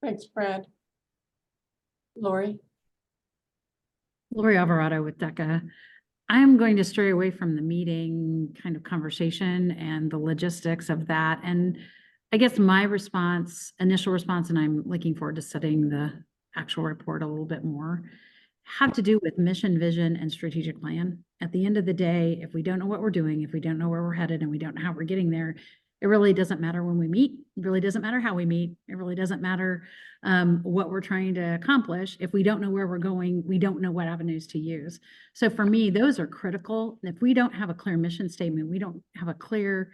Speaker 1: Thanks, Brad. Lori?
Speaker 11: Lori Alvarado with DECA. I'm going to stray away from the meeting kind of conversation and the logistics of that. And I guess my initial response, and I'm looking forward to studying the actual report a little bit more, have to do with mission, vision, and strategic plan. At the end of the day, if we don't know what we're doing, if we don't know where we're headed, and we don't know how we're getting there, it really doesn't matter when we meet. It really doesn't matter how we meet. It really doesn't matter what we're trying to accomplish. If we don't know where we're going, we don't know what avenues to use. So for me, those are critical. If we don't have a clear mission statement, we don't have a clear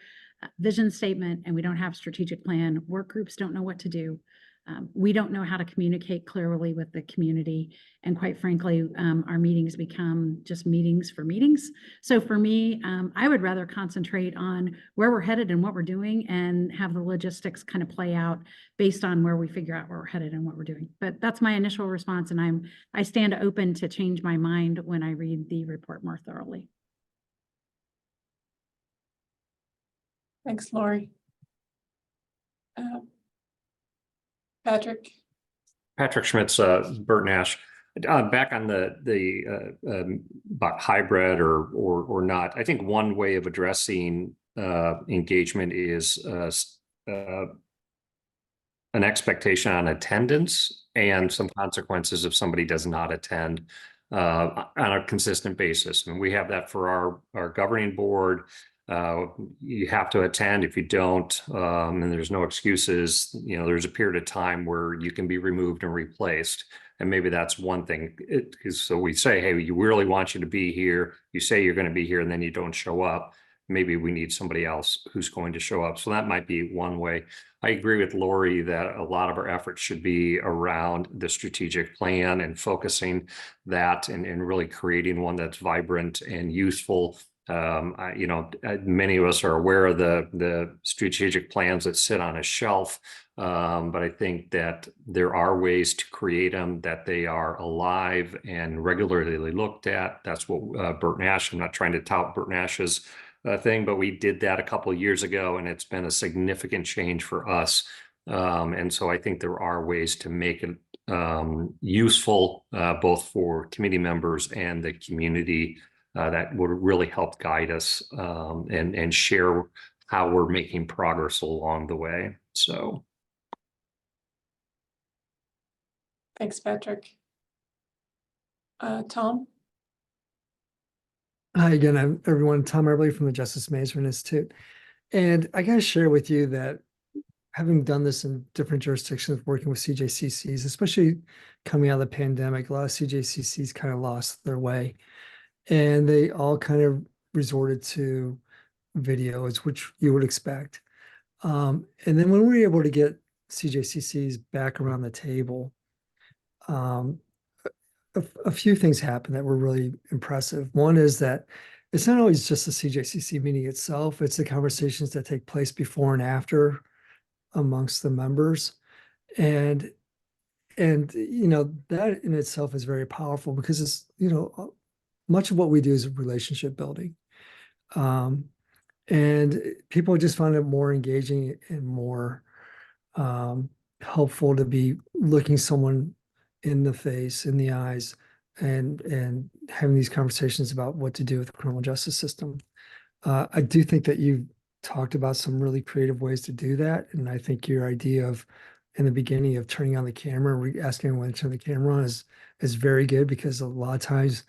Speaker 11: vision statement, and we don't have strategic plan, work groups don't know what to do. We don't know how to communicate clearly with the community. And quite frankly, our meetings become just meetings for meetings. So for me, I would rather concentrate on where we're headed and what we're doing and have the logistics kind of play out based on where we figure out where we're headed and what we're doing. But that's my initial response. And I stand open to change my mind when I read the report more thoroughly.
Speaker 1: Thanks, Lori. Patrick?
Speaker 12: Patrick Schmitz, Burt Nash. Back on the about hybrid or not. I think one way of addressing engagement is an expectation on attendance and some consequences if somebody does not attend on a consistent basis. And we have that for our governing board. You have to attend. If you don't, and there's no excuses, there's a period of time where you can be removed and replaced. And maybe that's one thing. So we say, hey, we really want you to be here. You say you're going to be here and then you don't show up. Maybe we need somebody else who's going to show up. So that might be one way. I agree with Lori that a lot of our efforts should be around the strategic plan and focusing that and really creating one that's vibrant and useful. Many of us are aware of the strategic plans that sit on a shelf, but I think that there are ways to create them, that they are alive and regularly looked at. That's what Burt Nash, I'm not trying to tout Burt Nash's thing, but we did that a couple of years ago, and it's been a significant change for us. And so I think there are ways to make it useful, both for committee members and the community. That would really help guide us and share how we're making progress along the way. So.
Speaker 1: Thanks, Patrick. Tom?
Speaker 2: Hi again, everyone. Tom Eberly from the Justice Management Institute. And I got to share with you that having done this in different jurisdictions, working with CJCCs, especially coming out of the pandemic, a lot of CJCCs kind of lost their way. And they all kind of resorted to videos, which you would expect. And then when we were able to get CJCCs back around the table, a few things happened that were really impressive. One is that it's not always just the CJCC meeting itself, it's the conversations that take place before and after amongst the members. And that in itself is very powerful because it's, much of what we do is relationship building. And people just find it more engaging and more helpful to be looking someone in the face, in the eyes, and having these conversations about what to do with the criminal justice system. I do think that you've talked about some really creative ways to do that. And I think your idea of, in the beginning, of turning on the camera, asking everyone to turn the camera on is very good, because a lot of times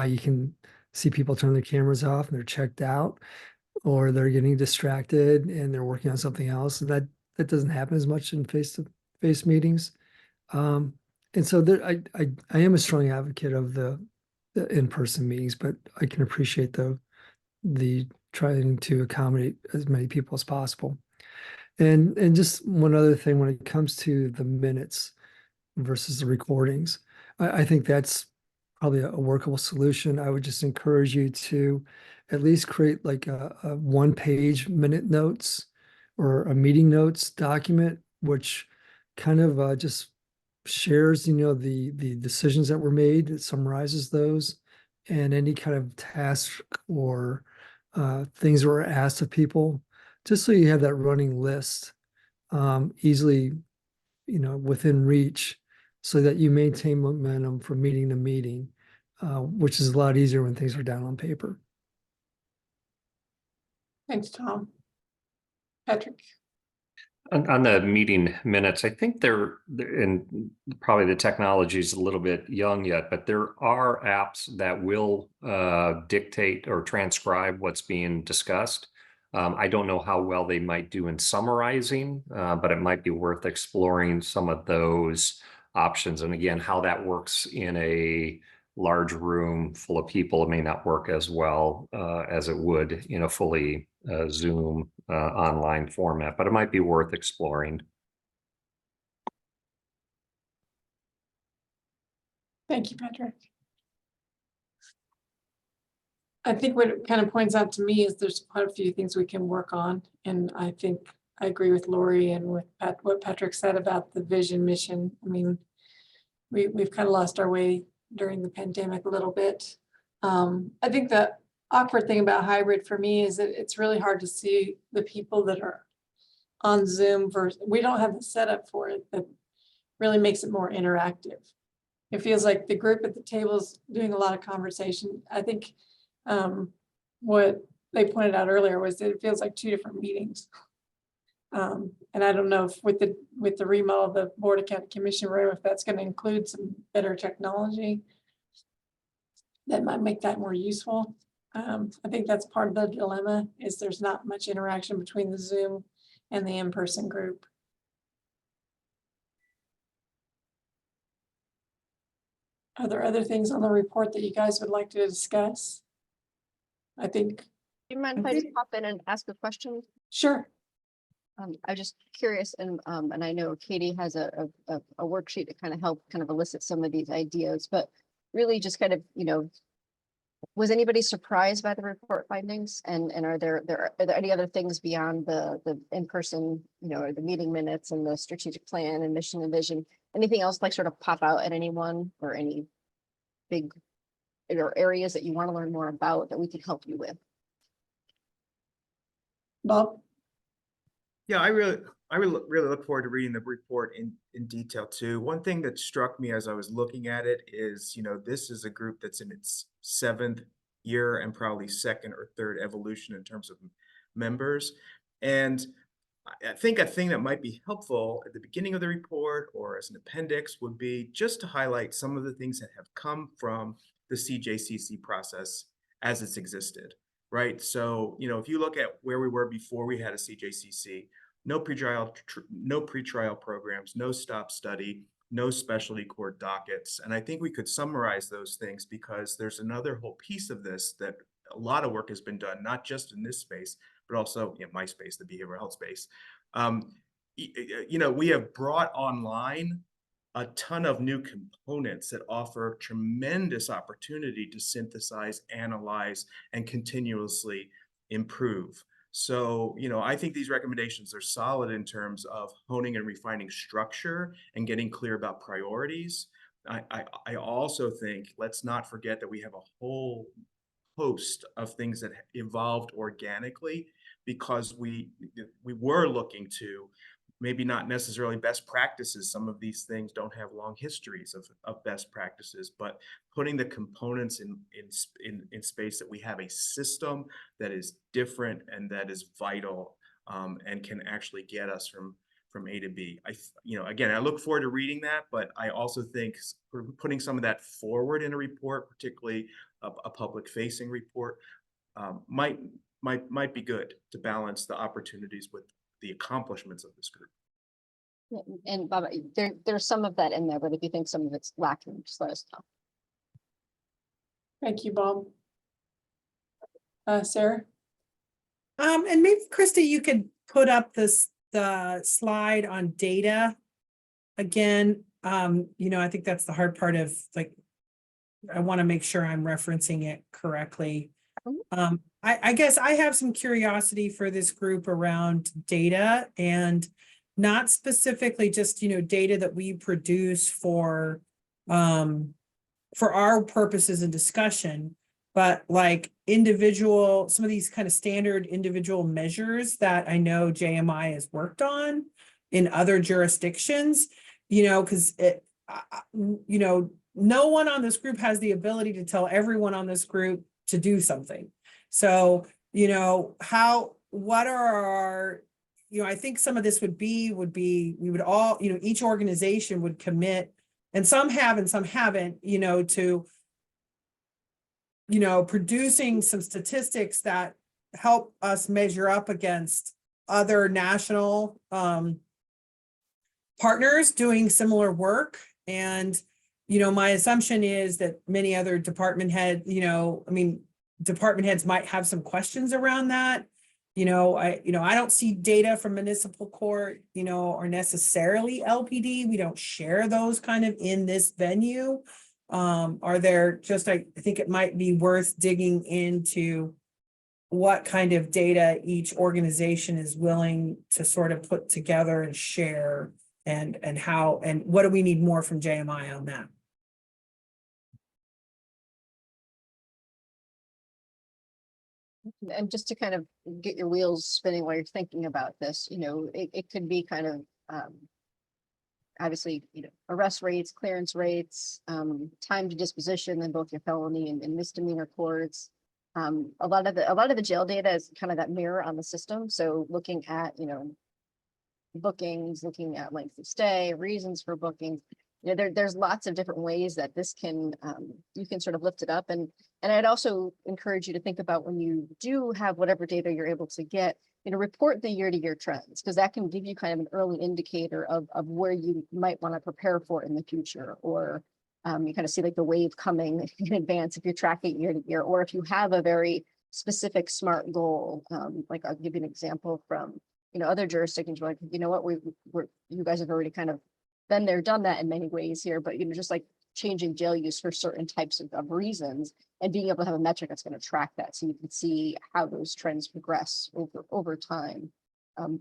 Speaker 2: you can see people turn their cameras off and they're checked out, or they're getting distracted and they're working on something else. And that doesn't happen as much in face-to-face meetings. And so I am a strong advocate of the in-person meetings, but I can appreciate the trying to accommodate as many people as possible. And just one other thing, when it comes to the minutes versus the recordings, I think that's probably a workable solution. I would just encourage you to at least create like a 1-page minute notes or a meeting notes document, which kind of just shares, the decisions that were made. It summarizes those, and any kind of task or things that were asked of people, just so you have that running list easily, within reach, so that you maintain momentum from meeting to meeting, which is a lot easier when things are down on paper.
Speaker 1: Thanks, Tom. Patrick?
Speaker 12: On the meeting minutes, I think and probably the technology is a little bit young yet, but there are apps that will dictate or transcribe what's being discussed. I don't know how well they might do in summarizing, but it might be worth exploring some of those options. And again, how that works in a large room full of people, it may not work as well as it would in a fully Zoom online format, but it might be worth exploring.
Speaker 1: Thank you, Patrick. I think what it kind of points out to me is there's quite a few things we can work on. And I think I agree with Lori and with what Patrick said about the vision mission. I mean, we've kind of lost our way during the pandemic a little bit. I think the awkward thing about hybrid for me is that it's really hard to see the people that are on Zoom versus, we don't have the setup for it that really makes it more interactive. It feels like the group at the table is doing a lot of conversation. I think what they pointed out earlier was that it feels like 2 different meetings. And I don't know if with the remodel of the Board of County Commission room, if that's going to include some better technology that might make that more useful. I think that's part of the dilemma, is there's not much interaction between the Zoom and the in-person group. Are there other things on the report that you guys would like to discuss? I think.
Speaker 3: Do you mind if I just pop in and ask a question?
Speaker 1: Sure.
Speaker 3: I'm just curious, and I know Katie has a worksheet to kind of help elicit some of these ideas, but really just kind of, was anybody surprised by the report findings? And are there any other things beyond the in-person, or the meeting minutes and the strategic plan and mission and vision? Anything else like sort of pop out at anyone, or any big or areas that you want to learn more about that we can help you with?
Speaker 1: Bob?
Speaker 9: Yeah, I really look forward to reading the report in detail too. One thing that struck me as I was looking at it is, this is a group that's in its 7th year and probably 2nd or 3rd evolution in terms of members. And I think a thing that might be helpful at the beginning of the report or as an appendix would be just to highlight some of the things that have come from the CJCC process as it's existed. Right. So, if you look at where we were before we had a CJCC, no pretrial programs, no stop study, no specialty court dockets. And I think we could summarize those things, because there's another whole piece of this that a lot of work has been done, not just in this space, but also in my space, the behavioral health space. We have brought online a ton of new components that offer tremendous opportunity to synthesize, analyze, and continuously improve. So, I think these recommendations are solid in terms of honing and refining structure and getting clear about priorities. I also think, let's not forget that we have a whole host of things that evolved organically, because we were looking to maybe not necessarily best practices. Some of these things don't have long histories of best practices, but putting the components in space that we have a system that is different and that is vital, and can actually get us from A to B. Again, I look forward to reading that, but I also think putting some of that forward in a report, particularly a public facing report, might be good to balance the opportunities with the accomplishments of this group.
Speaker 3: Yeah, and Bob, there's some of that in there, but if you think some of it's lacking, just let us know.
Speaker 1: Thank you, Bob. Sarah?
Speaker 5: And maybe Krista, you could put up the slide on data. Again, I think that's the hard part of, like, I want to make sure I'm referencing it correctly. I guess I have some curiosity for this group around data, and not specifically just, data that we produce for our purposes and discussion, but like some of these kind of standard individual measures that I know JMI has worked on in other jurisdictions, because no one on this group has the ability to tell everyone on this group to do something. So, what are our, I think some of this would be, we would all, each organization would commit, and some have and some haven't, to, producing some statistics that help us measure up against other national partners doing similar work. And, my assumption is that many other department heads might have some questions around that. I don't see data from municipal court, or necessarily LPD. We don't share those kind of in this venue. Are there just, I think it might be worth digging into what kind of data each organization is willing to sort of put together and share, and how, and what do we need more from JMI on that?
Speaker 3: And just to kind of get your wheels spinning while you're thinking about this, it could be kind of obviously, arrest rates, clearance rates, time to disposition in both your felony and misdemeanor courts. A lot of the jail data is kind of that mirror on the system. So looking at, bookings, looking at length of stay, reasons for bookings, there's lots of different ways that this can, you can sort of lift it up. And I'd also encourage you to think about, when you do have whatever data you're able to get, report the year-to-year trends, because that can give you kind of an early indicator of where you might want to prepare for in the future, or you kind of see like the wave coming in advance if you're tracking year to year, or if you have a very specific SMART goal. Like I'll give you an example from, other jurisdictions. We're like, what, you guys have already kind of been there, done that in many ways here, but just like changing jail use for certain types of reasons, and being able to have a metric that's going to track that, so you can see how those trends progress over time.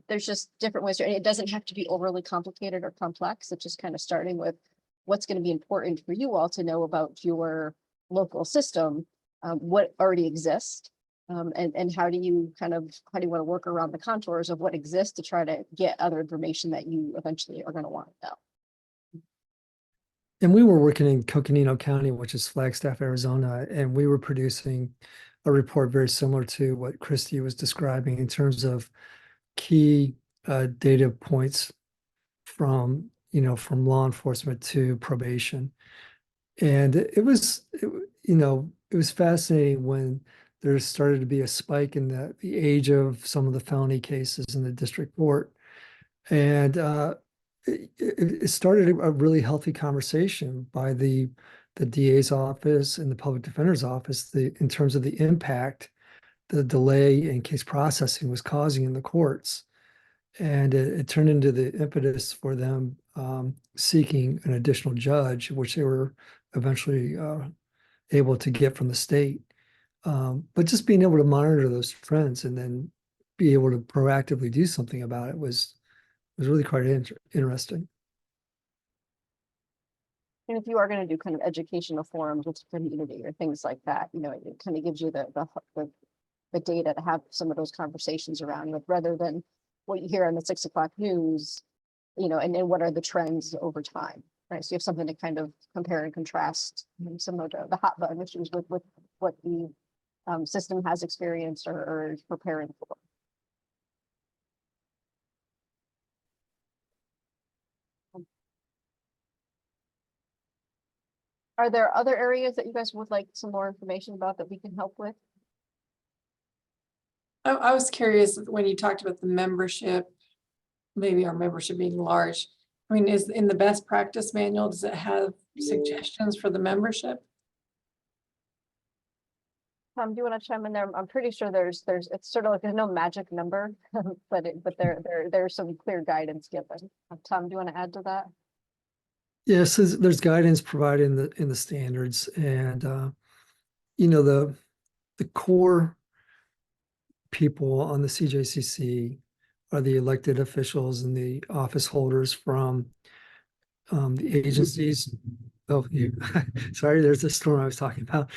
Speaker 3: There's just different ways, and it doesn't have to be overly complicated or complex. It's just kind of starting with what's going to be important for you all to know about your local system, what already exists, and how do you want to work around the contours of what exists to try to get other information that you eventually are going to want to know.
Speaker 2: And we were working in Coconino County, which is Flagstaff, Arizona, and we were producing a report very similar to what Christy was describing in terms of key data points from law enforcement to probation. And it was fascinating when there started to be a spike in the age of some of the felony cases in the district court. And it started a really healthy conversation by the DA's office and the public defender's office in terms of the impact the delay in case processing was causing in the courts. And it turned into the impetus for them seeking an additional judge, which they were eventually able to get from the state. But just being able to monitor those trends and then be able to proactively do something about it was really quite interesting.
Speaker 3: And if you are going to do kind of educational forums with the community or things like that, it kind of gives you the data to have some of those conversations around with, rather than what you hear on the 6 o'clock news, you know, and then what are the trends over time, right? So you have something to kind of compare and contrast, similar to the hot button issues with what the system has experienced or is preparing for. Are there other areas that you guys would like some more information about that we can help with?
Speaker 1: I was curious when you talked about the membership, maybe our membership being large. I mean, is in the best practice manual, does it have suggestions for the membership?
Speaker 3: Tom, do you want to chime in there? I'm pretty sure there's it's sort of like there's no magic number, but there's some clear guidance given. Tom, do you want to add to that?
Speaker 2: Yes, there's guidance provided in the standards, and you know, the core people on the CJCC are the elected officials and the office holders from the agencies. Oh, sorry, there's a storm I was talking about.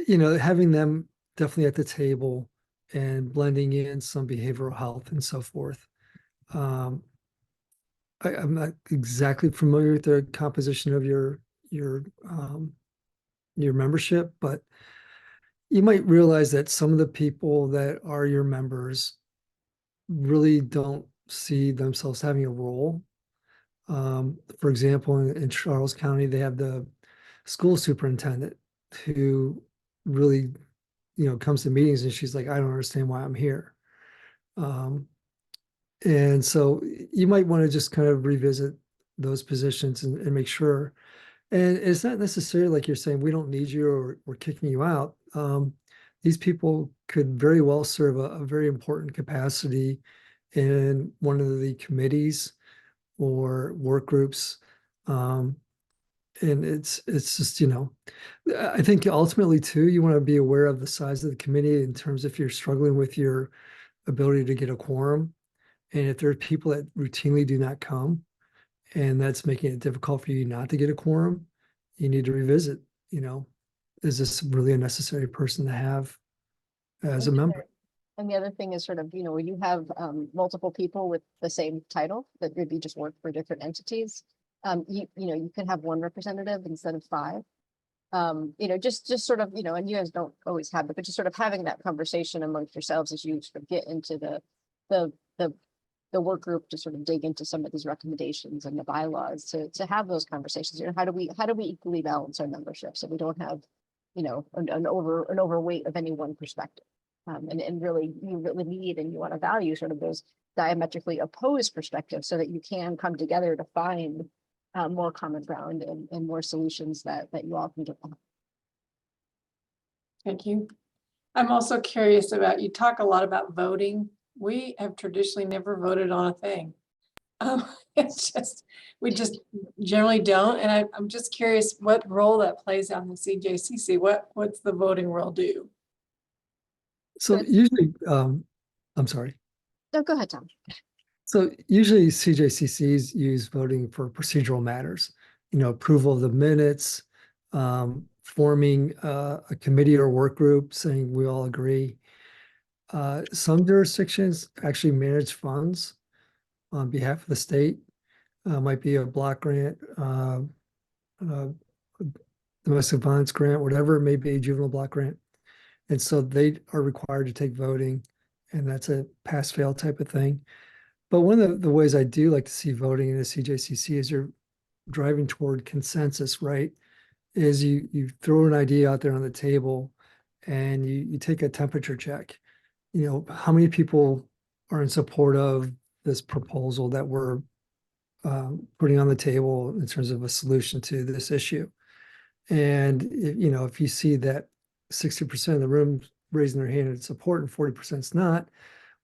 Speaker 2: You know, having them definitely at the table and blending in some behavioral health and so forth. I'm not exactly familiar with the composition of your membership, but you might realize that some of the people that are your members really don't see themselves having a role. For example, in Charles County, they have the school superintendent who really, you know, comes to meetings and she's like, I don't understand why I'm here. And so you might want to just kind of revisit those positions and make sure. And it's not necessarily like you're saying, we don't need you or we're kicking you out. These people could very well serve a very important capacity in one of the committees or work groups. And it's just, you know, I think ultimately too, you want to be aware of the size of the committee in terms of if you're struggling with your ability to get a quorum. And if there are people that routinely do not come, and that's making it difficult for you not to get a quorum, you need to revisit, you know, is this really a necessary person to have as a member?
Speaker 3: And the other thing is sort of, you know, when you have multiple people with the same title that maybe just work for different entities, you know, you can have one representative instead of 5. You know, just sort of, you know, and you guys don't always have it, but just sort of having that conversation amongst yourselves as you sort of get into the work group to sort of dig into some of these recommendations and the bylaws to have those conversations. You know, how do we equally balance our membership so we don't have, you know, an overweight of any one perspective. And really, you really need and you want to value sort of those diametrically opposed perspectives so that you can come together to find more common ground and more solutions that you all can get behind.
Speaker 1: Thank you. I'm also curious about, you talk a lot about voting. We have traditionally never voted on a thing. It's just, we just generally don't. And I'm just curious what role that plays on the CJCC. What's the voting role do?
Speaker 2: So usually, I'm sorry.
Speaker 3: No, go ahead, Tom.
Speaker 2: So usually CJCCs use voting for procedural matters, you know, approval of the minutes, forming a committee or work group saying we all agree. Some jurisdictions actually manage funds on behalf of the state. Might be a block grant, domestic violence grant, whatever it may be, juvenile block grant. And so they are required to take voting, and that's a pass-fail type of thing. But one of the ways I do like to see voting in a CJCC is you're driving toward consensus, right? Is you throw an idea out there on the table and you take a temperature check. You know, how many people are in support of this proposal that we're putting on the table in terms of a solution to this issue? And, you know, if you see that 60% of the room raising their hand in support and 40% is not,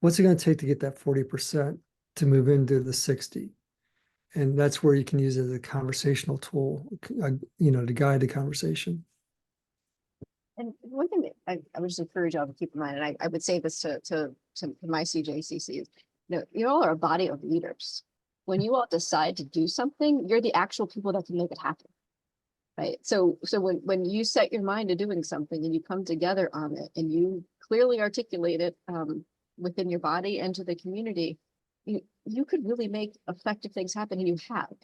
Speaker 2: what's it going to take to get that 40% to move into the 60? And that's where you can use it as a conversational tool, you know, to guide the conversation.
Speaker 3: And one thing that I would just encourage y'all to keep in mind, and I would say this to my CJCC, is, you all are a body of leaders. When you all decide to do something, you're the actual people that can make it happen. Right. So when you set your mind to doing something and you come together on it and you clearly articulate it within your body and to the community, you could really make effective things happen, and you have,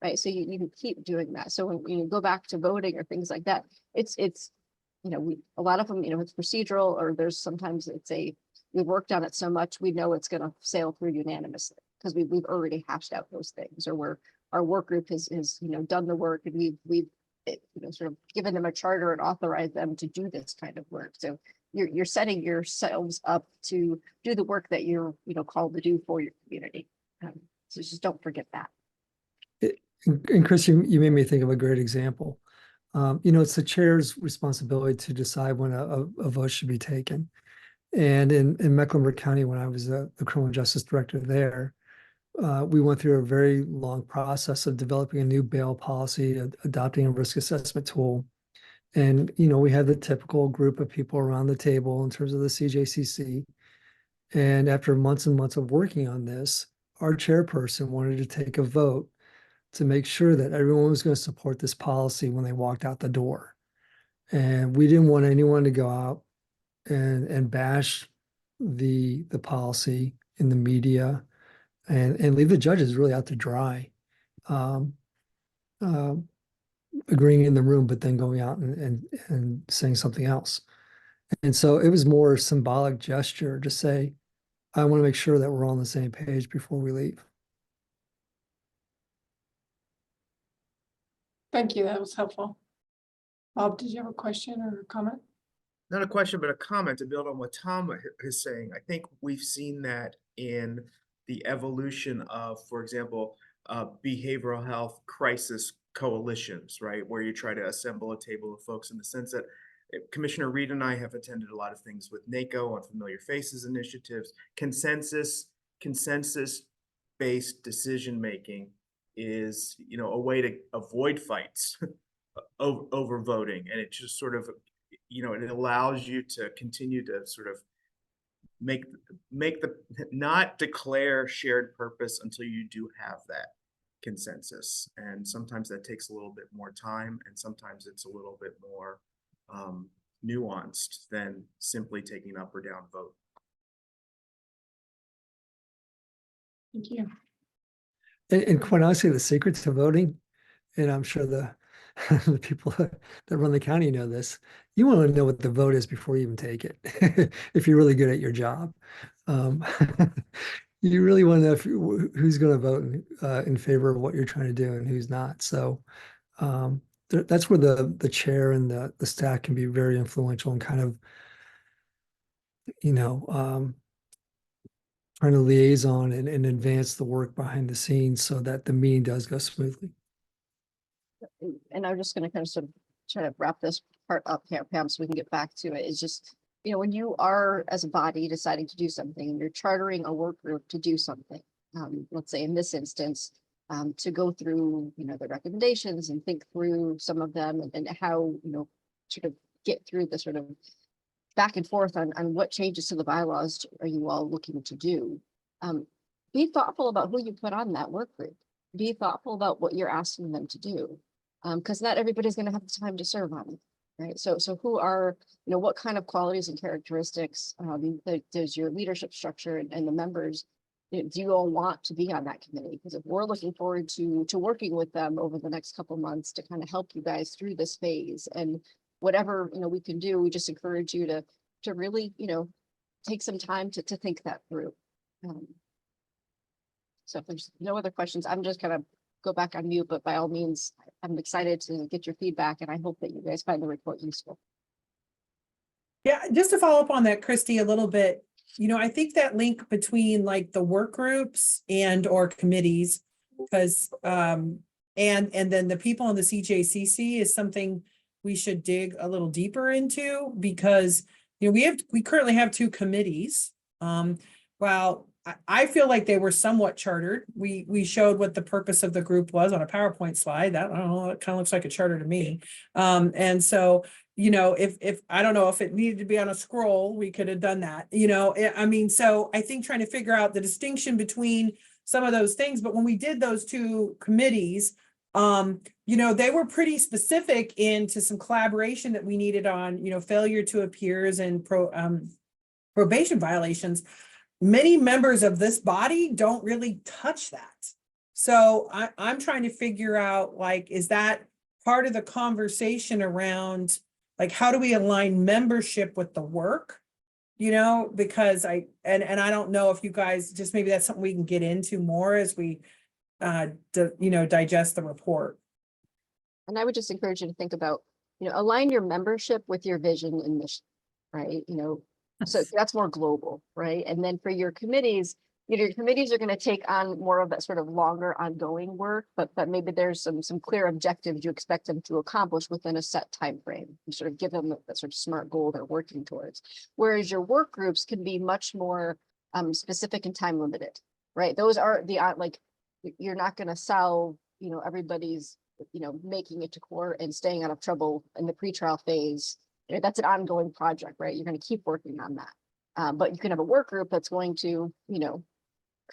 Speaker 3: right? So you can keep doing that. So when you go back to voting or things like that, it's a lot of them, it's procedural, or there's sometimes we've worked on it so much, we know it's going to sail through unanimously because we've already hashed out those things, or our work group has done the work, and we've sort of given them a charter and authorized them to do this kind of work. So you're setting yourselves up to do the work that you're called to do for your community. So just don't forget that.
Speaker 2: And Chris, you made me think of a great example. It's the chair's responsibility to decide when a vote should be taken. And in Mecklenburg County, when I was the criminal justice director there, we went through a very long process of developing a new bail policy, adopting a risk assessment tool. And, we had the typical group of people around the table in terms of the CJCC. And after months and months of working on this, our chairperson wanted to take a vote to make sure that everyone was going to support this policy when they walked out the door. And we didn't want anyone to go out and bash the policy in the media and leave the judges really out to dry, agreeing in the room, but then going out and saying something else. And so it was more symbolic gesture to say, I want to make sure that we're all on the same page before we leave.
Speaker 1: Thank you, that was helpful. Bob, did you have a question or a comment?
Speaker 9: Not a question, but a comment to build on what Tom is saying. I think we've seen that in the evolution of, for example, behavioral health crisis coalitions, right? Where you try to assemble a table of folks, in the sense that Commissioner Reed and I have attended a lot of things with NACO on Familiar Faces initiatives. Consensus-based decision-making is, a way to avoid fights over voting. And it just sort of, it allows you to continue to sort of not declare shared purpose until you do have that consensus. And sometimes that takes a little bit more time, and sometimes it's a little bit more nuanced than simply taking up or down vote.
Speaker 1: Thank you.
Speaker 2: And quite honestly, the secret to voting, and I'm sure the people that run the county know this, you want to know what the vote is before you even take it. If you're really good at your job, you really want to know who's going to vote in favor of what you're trying to do and who's not. So that's where the chair and the staff can be very influential and kind of, trying to liaison and advance the work behind the scenes so that the meeting does go smoothly.
Speaker 3: And I'm just going to kind of sort of try to wrap this part up here, Pam, so we can get back to it. It's just, when you are, as a body, deciding to do something, you're chartering a work group to do something. Let's say in this instance, to go through, the recommendations and think through some of them, and how, sort of get through the sort of back and forth on what changes to the bylaws are you all looking to do. Be thoughtful about who you put on that work group. Be thoughtful about what you're asking them to do, because not everybody's going to have the time to serve on it, right? So who are, what kind of qualities and characteristics does your leadership structure and the members, do you all want to be on that committee? Because if we're looking forward to working with them over the next couple of months to kind of help you guys through this phase, and whatever we can do, we just encourage you to really take some time to think that through. So if there's no other questions, I'm just gonna go back on mute, but by all means, I'm excited to get your feedback, and I hope that you guys find the report useful.
Speaker 5: Yeah, just to follow up on that, Christy, a little bit, I think that link between like the work groups or committees, because and then the people on the CJCC is something we should dig a little deeper into, because we currently have 2 committees. Well, I feel like they were somewhat chartered. We showed what the purpose of the group was on a PowerPoint slide. That, I don't know, it kind of looks like a charter to me. And so, if I don't know if it needed to be on a scroll, we could have done that. So I think trying to figure out the distinction between some of those things. But when we did those 2 committees, they were pretty specific into some collaboration that we needed on, failure to appears and probation violations, many members of this body don't really touch that. So I'm trying to figure out, like, is that part of the conversation around, like, how do we align membership with the work? You know, because I don't know if you guys, just maybe that's something we can get into more as we, digest the report.
Speaker 3: And I would just encourage you to think about, align your membership with your vision and mission, right? So that's more global, right? And then for your committees, your committees are going to take on more of that sort of longer ongoing work, but maybe there's some clear objectives you expect them to accomplish within a set time frame. You sort of give them that sort of SMART goal they're working towards. Whereas your work groups can be much more specific and time limited, right? Those are like, you're not going to solve, everybody's, making it to court and staying out of trouble in the pretrial phase. That's an ongoing project, right? You're going to keep working on that. But you can have a work group that's going to,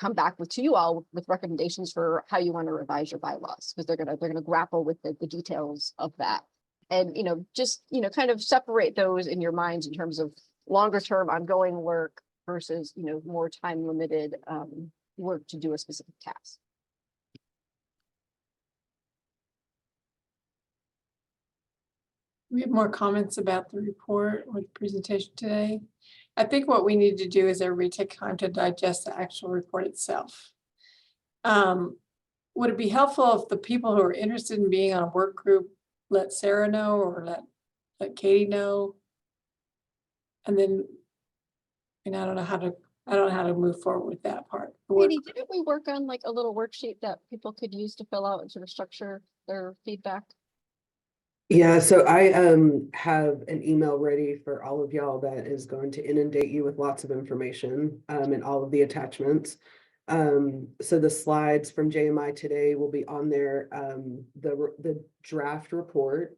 Speaker 3: come back to you all with recommendations for how you want to revise your bylaws, because they're gonna grapple with the details of that. And just kind of separate those in your minds in terms of longer term ongoing work versus more time limited work to do a specific task.
Speaker 1: We have more comments about the report or the presentation today. I think what we need to do is everybody take time to digest the actual report itself. Would it be helpful if the people who are interested in being on a work group let Sarah know, or let Katie know? And then, I don't know how to move forward with that part.
Speaker 3: Katie, didn't we work on like a little worksheet that people could use to fill out and sort of structure their feedback?
Speaker 13: Yeah, so I have an email ready for all of y'all that is going to inundate you with lots of information and all of the attachments. So the slides from JMI today will be on there, the draft report,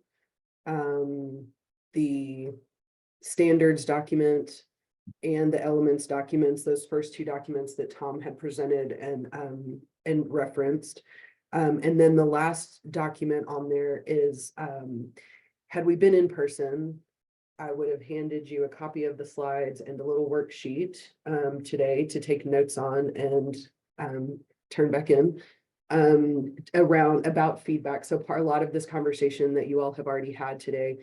Speaker 13: the standards document, and the elements documents, those first two documents that Tom had presented and referenced. And then the last document on there is, had we been in person, I would have handed you a copy of the slides and a little worksheet today to take notes on and turn back in about feedback. So a lot of this conversation that you all have already had today.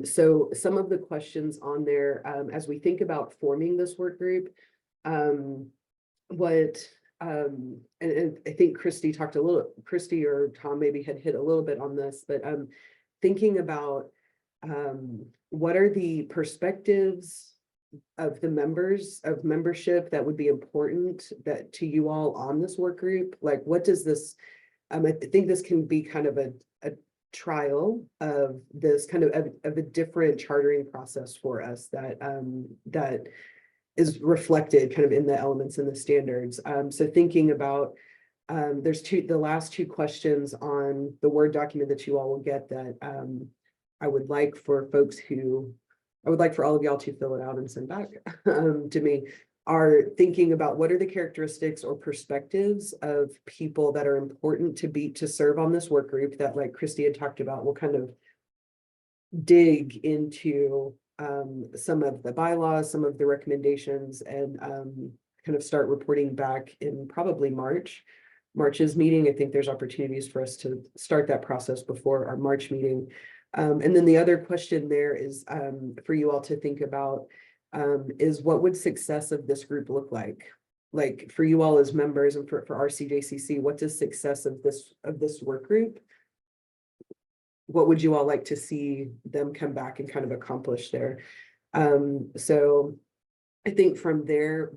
Speaker 13: So some of the questions on there, as we think about forming this work group, and I think Christy or Tom maybe had hit a little bit on this, but thinking about what are the perspectives of the members of membership that would be important that to you all on this work group? Like, what does this, I think this can be kind of a trial of this kind of a different chartering process for us that is reflected kind of in the elements and the standards. So thinking about, there's the last two questions on the Word document that you all will get that I would like for all of y'all to fill it out and send back to me, are thinking about what are the characteristics or perspectives of people that are important to serve on this work group that, like Christy had talked about, will kind of dig into some of the bylaws, some of the recommendations, and kind of start reporting back in probably March's meeting. I think there's opportunities for us to start that process before our March meeting. And then the other question there is for you all to think about is what would success of this group look like? Like for you all as members and for our CJCC, what does success of this work group? What would you all like to see them come back and kind of accomplish there? So I think from there,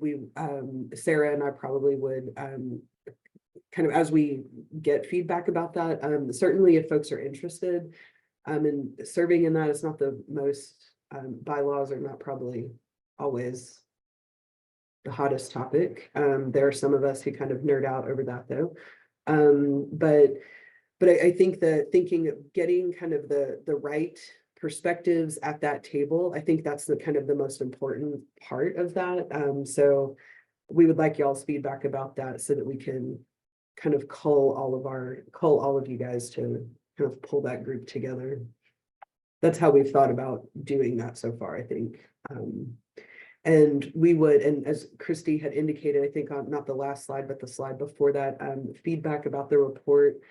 Speaker 13: Sarah and I probably would kind of, as we get feedback about that, certainly if folks are interested in serving in that, it's not the most, bylaws are not probably always the hottest topic. There are some of us who kind of nerd out over that though. But I think that thinking of getting kind of the right perspectives at that table, I think that's the kind of the most important part of that. So we would like y'all's feedback about that so that we can kind of cull all of you guys to kind of pull that group together. That's how we've thought about doing that so far, I think. And And we would, and as Christy had indicated, I think on not the last slide, but the slide before that, feedback about the report.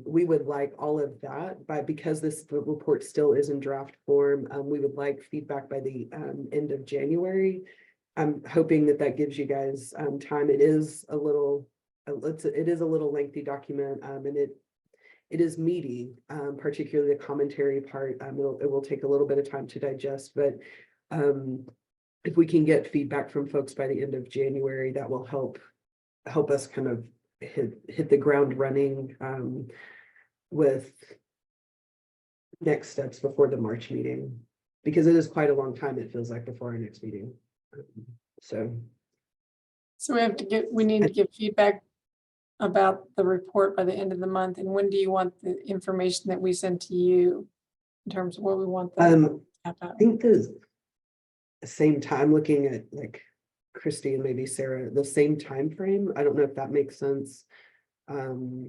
Speaker 13: We would like all of that, but because the report still is in draft form, we would like feedback by the end of January. I'm hoping that that gives you guys time. It is a little, it is a little lengthy document, and it is meaty, particularly the commentary part. It will take a little bit of time to digest, but if we can get feedback from folks by the end of January, that will help us kind of hit the ground running with next steps before the March meeting, because it is quite a long time, it feels like, before our next meeting. So
Speaker 1: we need to give feedback about the report by the end of the month. And when do you want the information that we send to you in terms of what we want them to
Speaker 13: I think the same time, looking at like Christy and maybe Sarah, the same time frame. I don't know if that makes sense. Before,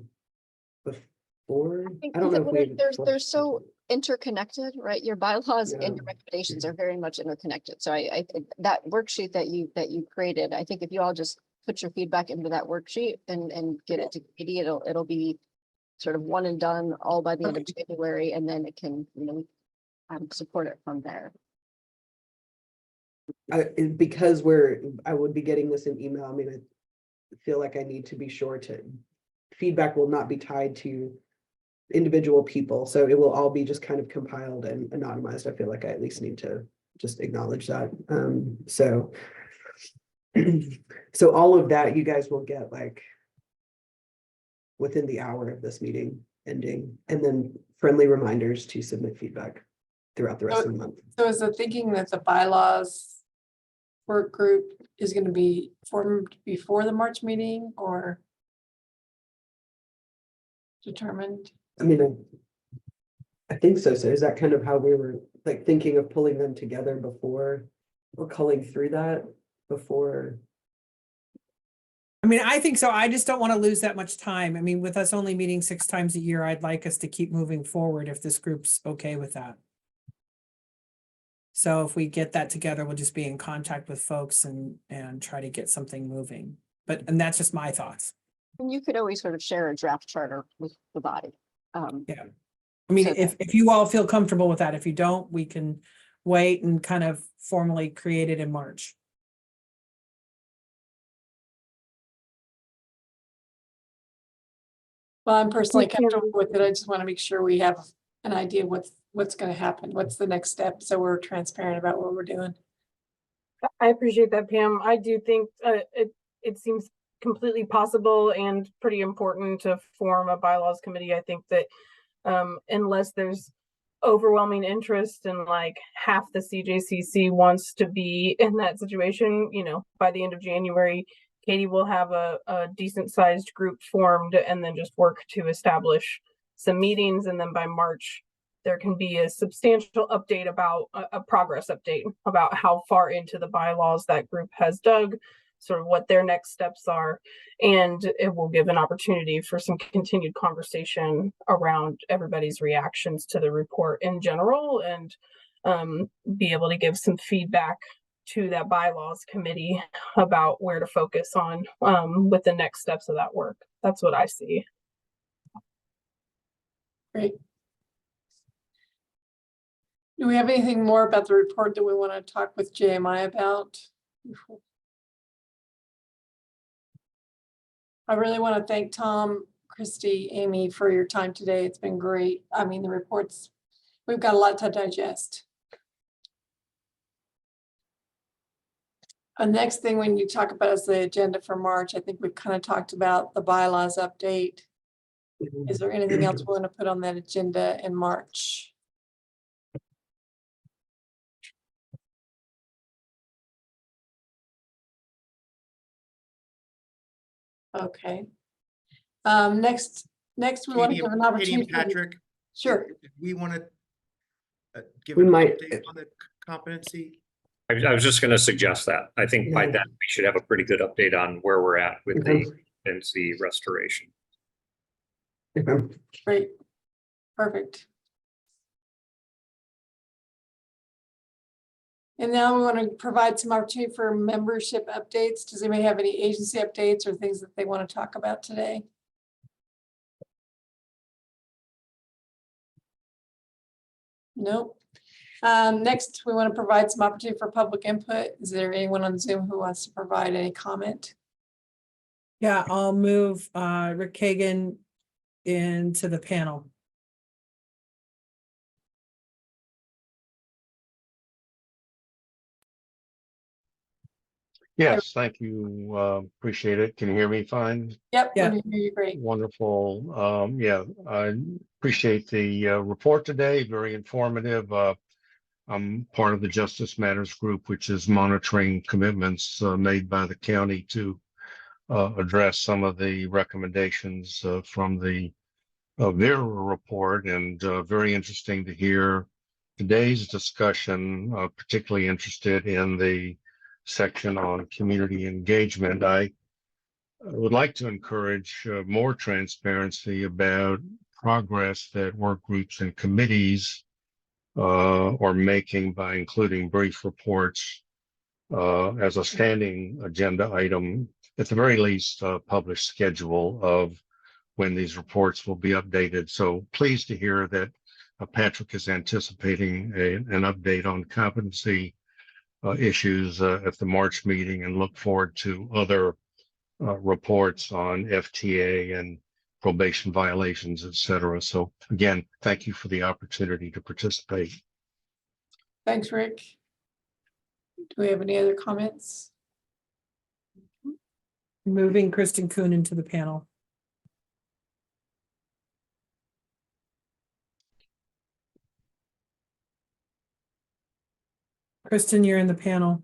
Speaker 3: think
Speaker 13: I don't know if
Speaker 3: they're so interconnected, right? Your bylaws and
Speaker 13: Yeah.
Speaker 3: your recommendations are very much interconnected. So I think that worksheet that you created, I think if you all just put your feedback into that worksheet and get it to Katie, it'll be sort of one and done all by the end of January, and then it can, support it from there.
Speaker 13: because I would be getting this in email. I mean, I feel like I need to be sure feedback will not be tied to individual people. So it will all be just kind of compiled and anonymized. I feel like I at least need to just acknowledge that. So all of that you guys will get like within the hour of this meeting ending, and then friendly reminders to submit feedback throughout the rest of the month.
Speaker 1: So is the thinking that the bylaws work group is going to be formed before the March meeting, or determined?
Speaker 13: I mean, I think so. So is that kind of how we were like thinking of pulling them together before, or culling through that before?
Speaker 5: I mean, I think so. I just don't want to lose that much time. I mean, with us only meeting 6 times a year, I'd like us to keep moving forward if this group's okay with that. So if we get that together, we'll just be in contact with folks and try to get something moving. And that's just my thoughts.
Speaker 3: And you could always sort of share a draft charter with the body.
Speaker 5: Yeah. I mean,
Speaker 3: So
Speaker 5: if you all feel comfortable with that, if you don't, we can wait and kind of formally create it in March.
Speaker 1: Well, I'm personally comfortable with it. I just want to make sure we have an idea what's going to happen. What's the next step? So we're transparent about what we're doing.
Speaker 8: I appreciate that, Pam. I do think it seems completely possible and pretty important to form a bylaws committee. I think that unless there's overwhelming interest and like half the CJCC wants to be in that situation, by the end of January, Katie will have a decent sized group formed and then just work to establish some meetings. And then by March, there can be a substantial update about a progress update about how far into the bylaws that group has dug, sort of what their next steps are. And it will give an opportunity for some continued conversation around everybody's reactions to the report in general, and be able to give some feedback to that bylaws committee about where to focus on with the next steps of that work. That's what I see.
Speaker 1: Great. Do we have anything more about the report that we want to talk with JMI about? I really want to thank Tom, Christy, Amy for your time today. It's been great. I mean, the reports, we've got a lot to digest. The next thing when you talk about is the agenda for March. I think we've kind of talked about the bylaws update. Is there anything else we want to put on that agenda in March? Okay. Next we want to give an opportunity.
Speaker 9: Katie and Patrick.
Speaker 1: Sure.
Speaker 9: We want to give
Speaker 13: We
Speaker 9: an
Speaker 13: might-
Speaker 9: update on the competency.
Speaker 12: I was just going to suggest that. I think by
Speaker 13: Yeah.
Speaker 12: then we should have a pretty good update on where we're at with
Speaker 13: Okay.
Speaker 12: the NC restoration.
Speaker 13: Okay.
Speaker 1: Great. Perfect. And now we want to provide some opportunity for membership updates. Does anybody have any agency updates or things that they want to talk about today? Nope. Next, we want to provide some opportunity for public input. Is there anyone on Zoom who wants to provide any comment?
Speaker 5: Yeah, I'll move Rick Kagan into the panel.
Speaker 14: Yes, thank you. Appreciate it. Can you hear me fine?
Speaker 1: Yep,
Speaker 5: Yeah.
Speaker 1: we hear you great.
Speaker 14: Wonderful. Yeah, I appreciate the report today. Very informative. I'm part of the Justice Matters Group, which is monitoring commitments made by the county to address some of the recommendations from the Vera report, and very interesting to hear today's discussion. Particularly interested in the section on community engagement. I would like to encourage more transparency about progress that work groups and committees are making by including brief reports as a standing agenda item, at the very least, published schedule of when these reports will be updated. So pleased to hear that Patrick is anticipating an update on competency issues at the March meeting, and look forward to other reports on FTA and probation violations, et cetera. So again, thank you for the opportunity to participate.
Speaker 1: Thanks, Rick. Do we have any other comments?
Speaker 5: Moving Kristen Kuhn into the panel. Kristen, you're in the panel.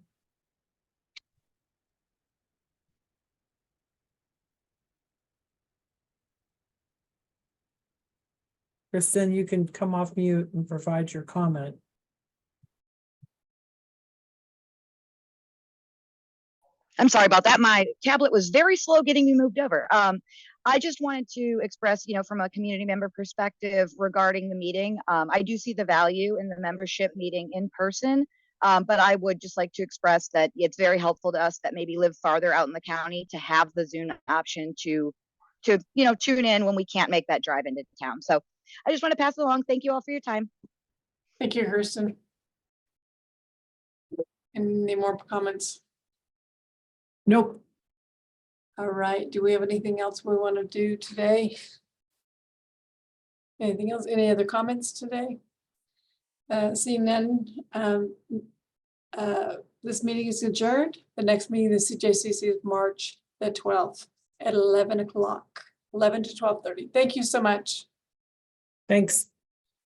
Speaker 5: Kristen, you can come off mute and provide your comment.
Speaker 15: I'm sorry about that. My tablet was very slow getting me moved over. I just wanted to express, from a community member perspective regarding the meeting, I do see the value in the membership meeting in person, but I would just like to express that it's very helpful to us that maybe live farther out in the county to have the Zoom option to tune in when we can't make that drive into town. So I just want to pass it along. Thank you all for your time.
Speaker 1: Thank you, Kirsten. Any more comments?
Speaker 5: Nope.
Speaker 1: All right, do we have anything else we want to do today? Anything else? Any other comments today? Seeing none, this meeting is adjourned. The next meeting, the CJCC, is March the 12th at 11 o'clock, 11 to 12:30. Thank you so much.
Speaker 5: Thanks.